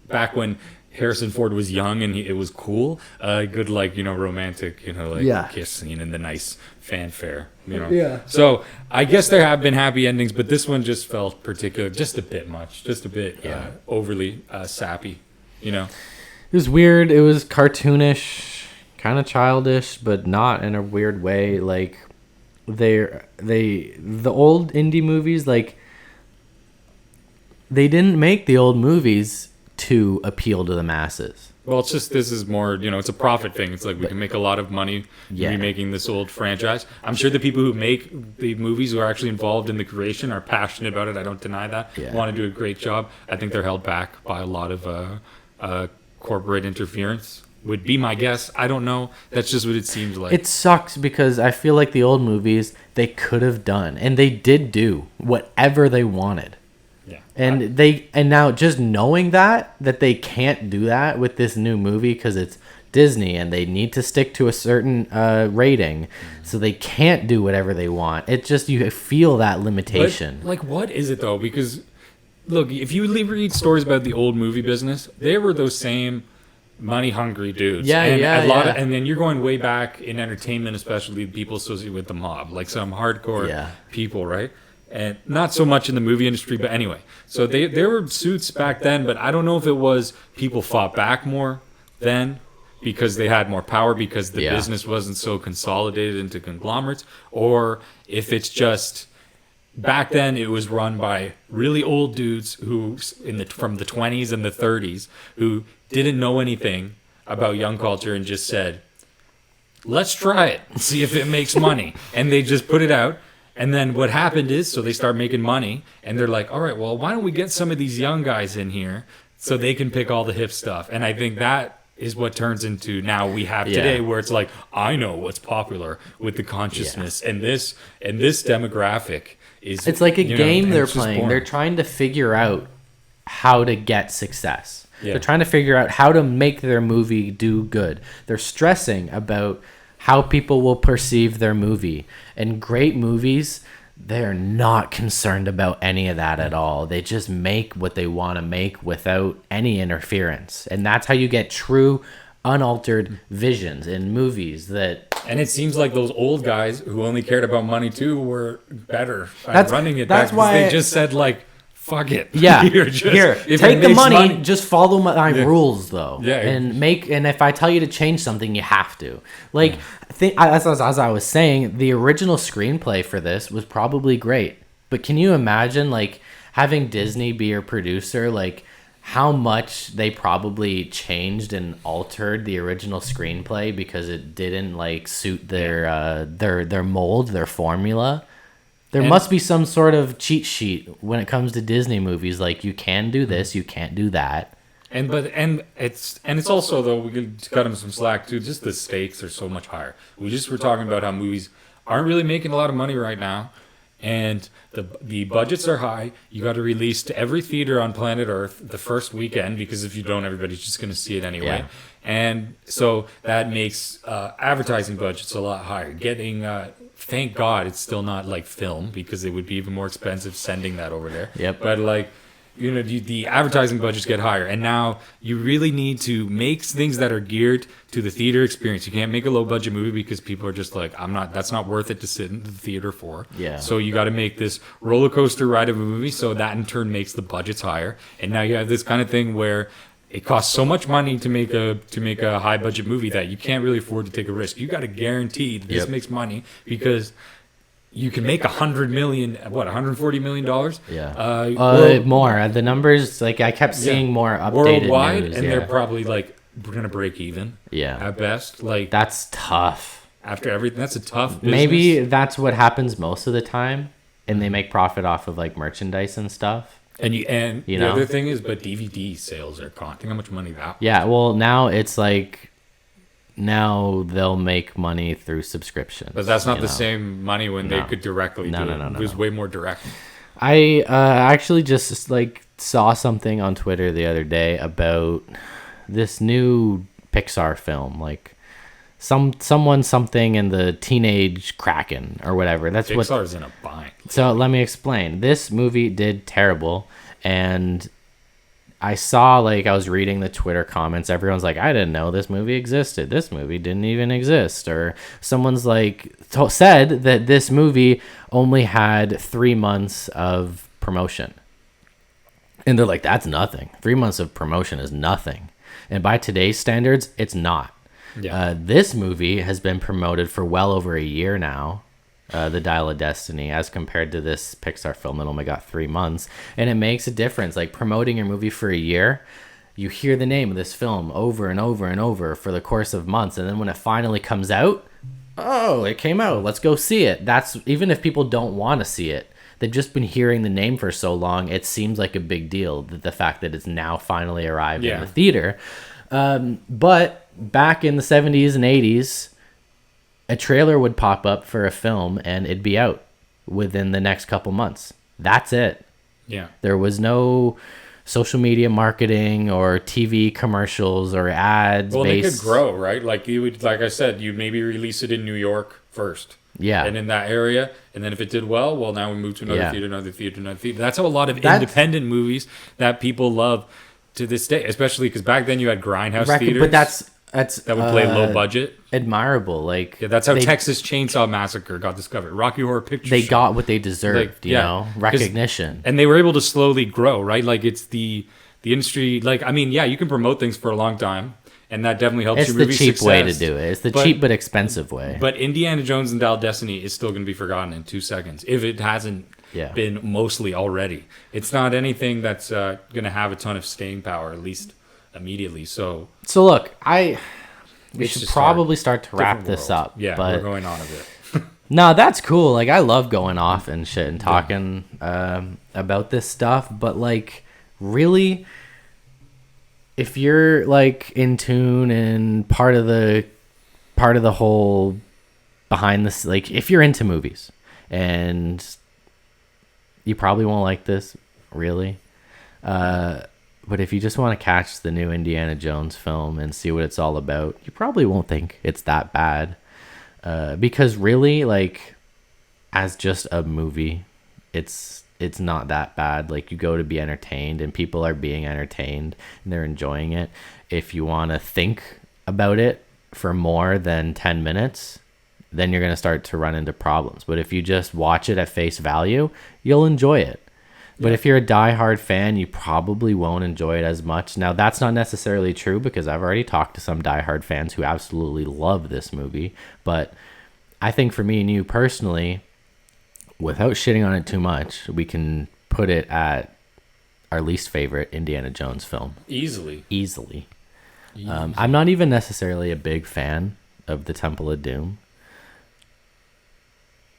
back when Harrison Ford was young and it was cool, good romantic kiss scene and the nice fanfare, Yeah. So I guess there have been happy endings, but this one just felt just a bit much, just a bit overly sappy, It was weird. It was cartoonish, kind of childish, but not in a weird way. Like the old indie movies, they didn't make the old movies to appeal to the masses. Well, it's just, this is more, it's a profit thing. It's like we can make a lot of money remaking this old franchise. I'm sure the people who make the movies, who are actually involved in the creation, are passionate about it. I don't deny that. Want to do a great job. I think they're held back by a lot of corporate interference. Would be my guess. I don't know. That's just what it seems like. It sucks because I feel like the old movies, they could have done, and they did do whatever they wanted. Yeah. And now just knowing that they can't do that with this new movie because it's Disney and they need to stick to a certain rating, so they can't do whatever they want. It just, you feel that limitation. But, what is it though? Because look, if you read stories about the old movie business, they were those same money hungry dudes. And then you're going way back in entertainment, especially people associated with the mob, like some hardcore people, right? And not so much in the movie industry, but anyway. So there were suits back then, but I don't know if it was people fought back more then because they had more power, because the business wasn't so consolidated into conglomerates, or if it's just back then it was run by really old dudes who from the 20s and the 30s who didn't know anything about young culture and just said, let's try it and see if it makes money. And they just put it out. And then what happened is, so they start making money, and they're like, all right, well, why don't we get some of these young guys in here so they can pick all the hip stuff? And I think that is what turns into now we have today, where it's like, I know what's popular with the consciousness, and this demographic is. It's like a game they're playing. They're trying to figure out how to get success. Yeah. They're trying to figure out how to make their movie do good. They're stressing about how people will perceive their movie. And great movies, they're not concerned about any of that at all. They just make what they want to make without any interference. And that's how you get true, unaltered visions in movies that... And it seems like those old guys who only cared about money too were better at running it. That's why they just said, like, fuck it. Yeah. Here, take the money, just follow my rules though. Yeah. And if I tell you to change something, you have to. Like, as I was saying, the original screenplay for this was probably great. But can you imagine, like, having Disney be your producer, like, how much they probably changed and altered the original screenplay because it didn't, like, suit their mold, their formula? There must be some sort of cheat sheet when it comes to Disney movies. Like, you can do this, you can't do that. And it's also, though, we could cut them some slack too. Just the stakes are so much higher. We just were talking about how movies aren't really making a lot of money right now, and the budgets are high. You got to release to every theater on planet Earth the first weekend, because if you don't, everybody's just going to see it anyway. Yeah. And so that makes advertising budgets a lot higher. Thank God it's still not like film, because it would be even more expensive sending that over there. Yep. But like, the advertising budgets get higher, and now you really need to make things that are geared to the theater experience. You can't make a low budget movie because people are just like, that's not worth it to sit in the theater for. Yeah. So you got to make this roller coaster ride of a movie, so that in turn makes the budgets higher. And now you have this kind of thing where it costs so much money to make a high budget movie that you can't really afford to take a risk. You got to guarantee that this makes money, because you can make $140 million? Yeah. More. The numbers, like, I kept seeing more updated worldwide, news. And they're probably like, we're gonna break even. Yeah. At best, like, that's tough. After everything, that's a tough business. Maybe that's what happens most of the time, and they make profit off of, like, merchandise and stuff. And the other thing is, but DVD sales are gone. Think how much money that. Yeah. Well, now it's like. Now they'll make money through subscriptions. But that's not the same money when they could directly do it. No. It was way more direct. I actually just, like, saw something on Twitter the other day about this new Pixar film, like something in the Teenage Kraken or whatever. That's what Pixar's in a bind. So let me explain. This movie did terrible, and I saw, like, I was reading the Twitter comments. Everyone's like, I didn't know this movie existed. This movie didn't even exist. Or someone's like, said that this movie only had 3 months of promotion. And they're like, that's nothing. 3 months of promotion is nothing. And by today's standards, it's not. Yeah. This movie has been promoted for well over a year now. The Dial of Destiny, as compared to this Pixar film that only got 3 months. And it makes a difference. Like, promoting your movie for a year, you hear the name of this film over and over and over for the course of months, and then when it finally comes out, oh, it came out, let's go see it. That's, even if people don't want to see it, they've just been hearing the name for so long, it seems like a big deal, that the fact that it's now finally arrived in the theater. But back in the 70s and 80s, a trailer would pop up for a film and it'd be out within the next couple months. That's it. Yeah. There was no social media marketing or TV commercials or ads. Well, they could grow, right? Like, you would, like I said, you'd maybe release it in New York first. Yeah. And in that area. And then if it did well, now we move to another theater, another theater, another theater. That's how a lot of independent movies that people love to this day, especially because back then you had grindhouse theaters. But that would play low budget. Admirable. Like, that's how Texas Chainsaw Massacre got discovered. Rocky Horror Picture They Show. got what they deserved, you know, recognition. And they were able to slowly grow, right? Like, it's the industry. Like, I mean, you can promote things for a long time, and that definitely helps your movie success. It's the cheap way to do it. It's the cheap but expensive way. But Indiana Jones and Dial of Destiny is still going to be forgotten in 2 seconds if it hasn't Yeah. been mostly already. It's not anything that's going to have a ton of staying power, at least immediately. So look, we it's should just probably start to wrap different this world. up. Yeah, but we're going on a bit. no, that's cool. Like, I love going off and shit and talking about this stuff. But, like, really, if you're, like, in tune and part of the whole behind this, like, if you're into movies, and you probably won't like this, really. But if you just want to catch the new Indiana Jones film and see what it's all about, you probably won't think it's that bad. Because really, like, as just a movie, it's not that bad. Like, you go to be entertained, and people are being entertained, and they're enjoying it. If you want to think about it for more than 10 minutes, then you're going to start to run into problems. But if you just watch it at face value, you'll enjoy it. But if you're a diehard fan, you probably won't enjoy it as much. Now, that's not necessarily true, because I've already talked to some diehard fans who absolutely love this movie. But I think for me and you personally, without shitting on it too much, we can put it at our least favorite Indiana Jones film. Easily. I'm not even necessarily a big fan of The Temple of Doom.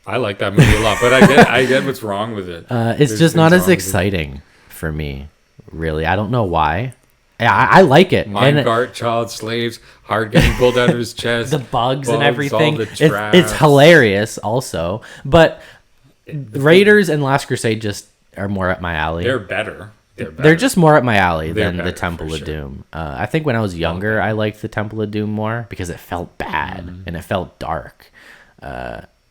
I like that movie a lot, but I get what's wrong with it. It's just not as exciting for me, really. I don't know why. I like it. Minecart, child slaves, heart getting pulled out of his chest. The bugs and everything. All the It's hilarious also. But Raiders and Last Crusade just are more up my alley. They're better. They're just more up my alley than better, the Temple of sure. Doom. I think when I was younger, I liked the Temple of Doom more because it felt bad and it felt dark.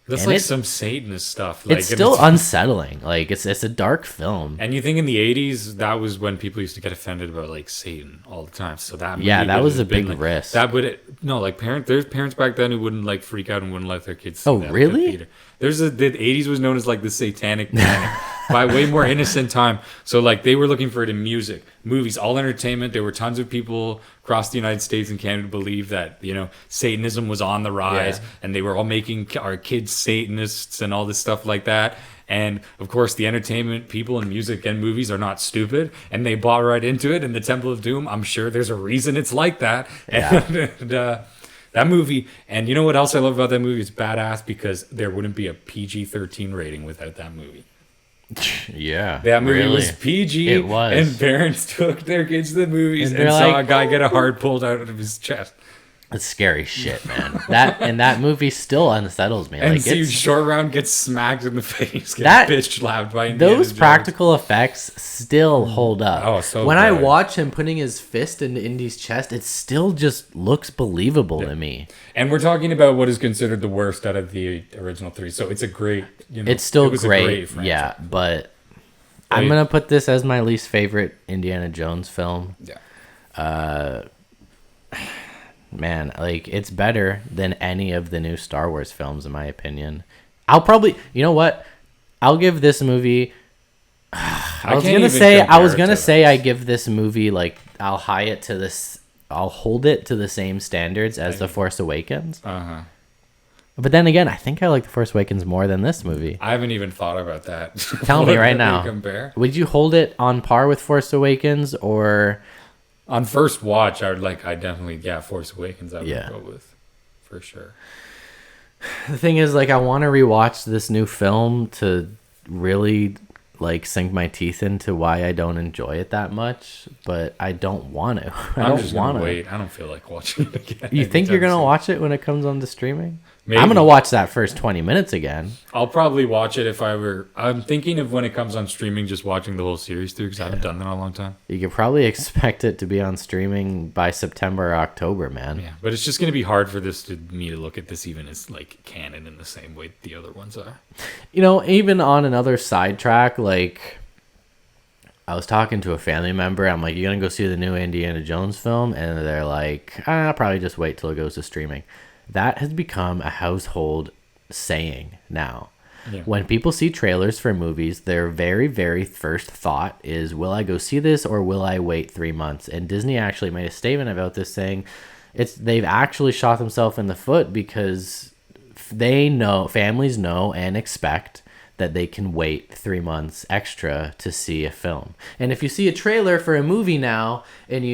That's and like some Satanist stuff. Like, it's still unsettling. Like, it's a dark film. And you think in the 80s, that was when people used to get offended about, like, Satan all the time. So that that was a big like, risk. There's parents back then who wouldn't, like, freak out and wouldn't let their kids see that really? in the theater. The 80s was known as, like, the satanic panic by way more innocent time. So, like, they were looking for it in music, movies, all entertainment. There were tons of people across the United States and Canada believe that, Satanism was on the rise, and they were all making our kids Satanists and all this stuff like that. And of course, the entertainment people and music and movies are not stupid, and they bought right into it. And the Temple of Doom, I'm sure there's a reason it's like that. Yeah. And that movie, and you know what else I love about that movie? It's badass because there wouldn't be a PG-13 rating without that movie. Yeah, that movie was PG. It was, and parents took their kids to the movies and saw like, a guy get a heart pulled out of his chest. It's scary shit, man. that movie still unsettles me. And like, see Short Round gets smacked in the face, get bitch slapped by Indiana those Jones. practical effects still hold up. Oh, so when good. I watch him putting his fist into Indy's chest, it still just looks believable to me. And we're talking about what is considered the worst out of the original three, so it's a great. It's still great, yeah. But I'm gonna put this as my least favorite Indiana Jones film. Yeah. Man, like, it's better than any of the new Star Wars films, in my opinion. I'll probably, you know what? I'll give this movie. I was gonna say I give this movie, like, I'll hold it to the same standards as The Force Awakens. But then again, I think I like The Force Awakens more than this movie. I haven't even thought about that. Tell me right now. Compare? Would you hold it on par with Force Awakens, or on first watch? I definitely Force Awakens. I would go with for sure. The thing is, like, I want to rewatch this new film to really, like, sink my teeth into why I don't enjoy it that much, but I don't want to. I'm just gonna wait. I don't feel like watching it again. You think you're gonna watch it when it comes on the streaming? Maybe. I'm gonna watch that first 20 minutes again. I'll probably watch it if I were. I'm thinking of when it comes on streaming, just watching the whole series through because I haven't done that in a long time. You could probably expect it to be on streaming by September or October, man. Yeah, but it's just gonna be hard for me to look at this even as, like, canon in the same way the other ones are. Even on another sidetrack, like, I was talking to a family member. I'm like, "You gonna go see the new Indiana Jones film?" And they're like, "I'll probably just wait till it goes to streaming." That has become a household saying now. Yeah. When people see trailers for movies, their very, very first thought is, will I go see this or will I wait 3 months? And Disney actually made a statement about this saying they've actually shot themselves in the foot because they know, families know and expect that they can wait 3 months extra to see a film. And if you see a trailer for a movie now and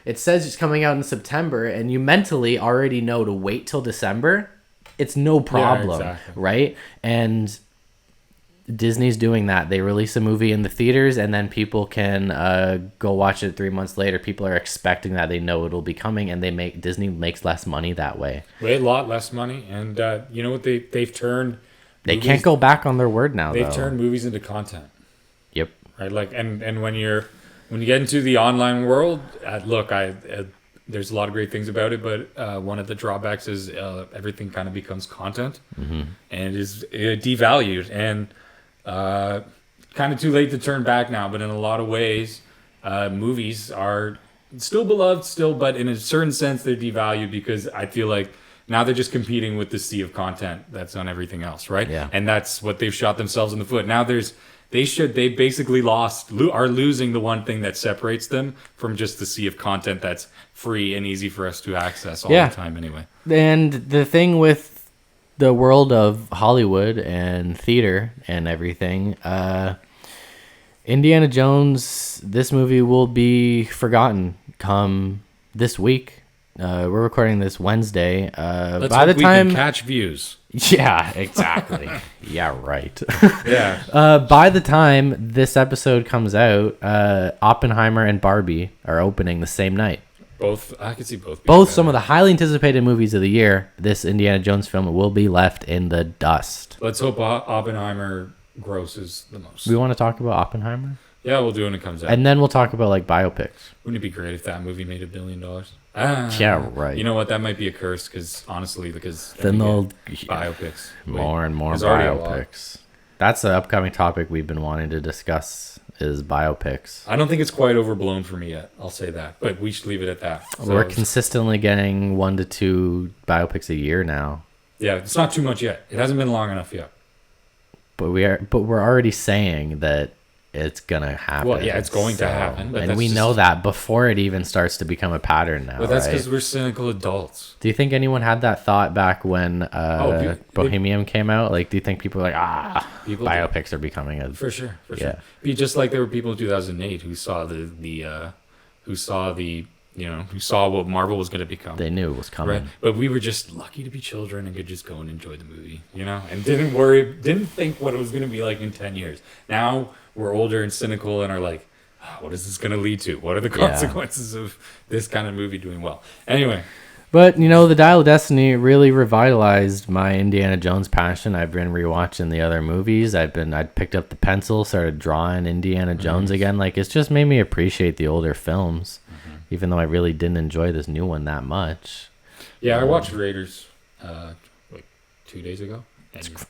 it says it's coming out in September and you mentally already know to wait till December, it's no problem, right? And Disney's doing that. They release a movie in the theaters and then people can go watch it 3 months later. People are expecting that. They know it'll be coming, and Disney makes less money that way. A lot less money. And you know what they've turned? They can't go back on their word now. They've turned movies into content. Yep. Right. Like, and when you get into the online world, there's a lot of great things about it, but one of the drawbacks is everything kind of becomes content, and is devalued, and kind of too late to turn back now. But in a lot of ways, movies are still beloved, but in a certain sense, they're devalued because I feel like now they're just competing with the sea of content that's on everything else, right? Yeah. And that's what they've shot themselves in the foot. Now they basically are losing the one thing that separates them from just the sea of content that's free and easy for us to access all the time anyway. And the thing with the world of Hollywood and theater and everything, Indiana Jones, this movie will be forgotten come this week. We're recording this Wednesday. By the time we can catch views. Yeah, exactly. Yeah, right. Yeah. By the time this episode comes out, Oppenheimer and Barbie are opening the same night. I could see both. Both some of the highly anticipated movies of the year. This Indiana Jones film will be left in the dust. Let's hope Oppenheimer grosses the most. We want to talk about Oppenheimer? Yeah, we'll do it when it comes out. And then we'll talk about like biopics. Wouldn't it be great if that movie made $1 billion? Yeah, right. You know what? That might be a curse because then they'll biopics. More and more biopics. That's an upcoming topic we've been wanting to discuss is biopics. I don't think it's quite overblown for me yet. I'll say that, but we should leave it at that. So we're consistently getting 1 to 2 biopics a year now. Yeah, it's not too much yet. It hasn't been long enough yet. But we're already saying that it's gonna happen. Well, yeah, it's going to happen. But and we know that before it even starts to become a pattern now. But that's because we're cynical adults. Do you think anyone had that thought back when Bohemian came out? Like, do you think people were like, biopics are becoming a... For sure. Be just like there were people in 2008 who saw who saw what Marvel was going to become. They knew it was coming. Right? But we were just lucky to be children and could just go and enjoy the movie, and didn't think what it was going to be like in 10 years. Now we're older and cynical and are like, what is this going to lead to? What are the consequences of this kind of movie doing well? Anyway. But, the Dial of Destiny really revitalized my Indiana Jones passion. I've been rewatching the other movies. I picked up the pencil, started drawing Indiana Jones again. Like, it's just made me appreciate the older films, even though I really didn't enjoy this new one that much. Yeah, I watched Raiders 2 days ago. It's great.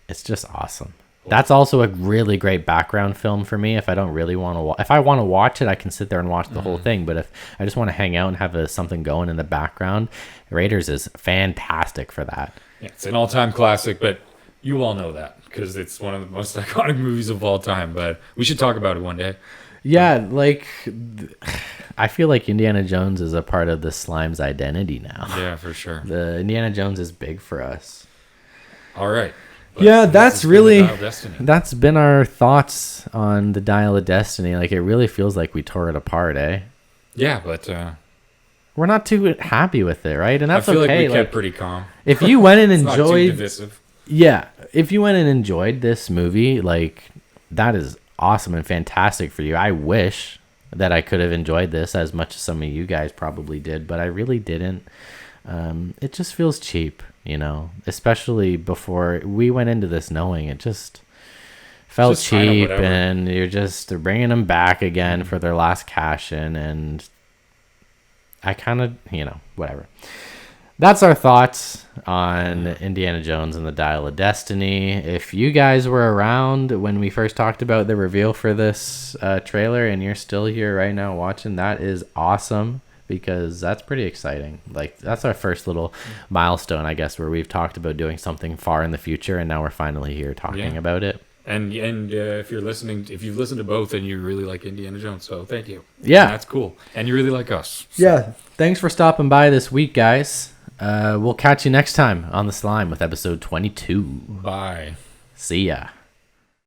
It's just awesome. That's also a really great background film for me. If I don't really want to, if I want to watch it, I can sit there and watch the whole thing. But if I just want to hang out and have something going in the background, Raiders is fantastic for that. Yeah, it's an all-time classic, but you all know that because it's one of the most iconic movies of all time. But we should talk about it one day. Yeah, I feel like Indiana Jones is a part of the Slime's identity now. Yeah, for sure. The Indiana Jones is big for us. All right. But that's been our thoughts on the Dial of Destiny. Like, it really feels like we tore it apart, eh? Yeah, but we're not too happy with it, right? And that's okay. I feel like we kept pretty calm. If you went and enjoyed, not too divisive. Yeah, if you went and enjoyed this movie, like, that is awesome and fantastic for you. I wish that I could have enjoyed this as much as some of you guys probably did, but I really didn't. It just feels cheap. Especially before we went into this knowing it just felt cheap, and they're bringing them back again for their last cash in, and I kind of, whatever. That's our thoughts on Indiana Jones and the Dial of Destiny. If you guys were around when we first talked about the reveal for this trailer and you're still here right now watching, that is awesome. Because that's pretty exciting. Like, that's our first little milestone, I guess, where we've talked about doing something far in the future, and now we're finally here talking about it. And if you've listened to both, and you really like Indiana Jones, so thank you. Yeah, and that's cool. And you really like us. So. Yeah, thanks for stopping by this week, guys. We'll catch you next time on The Slime with episode 22. Bye. See ya.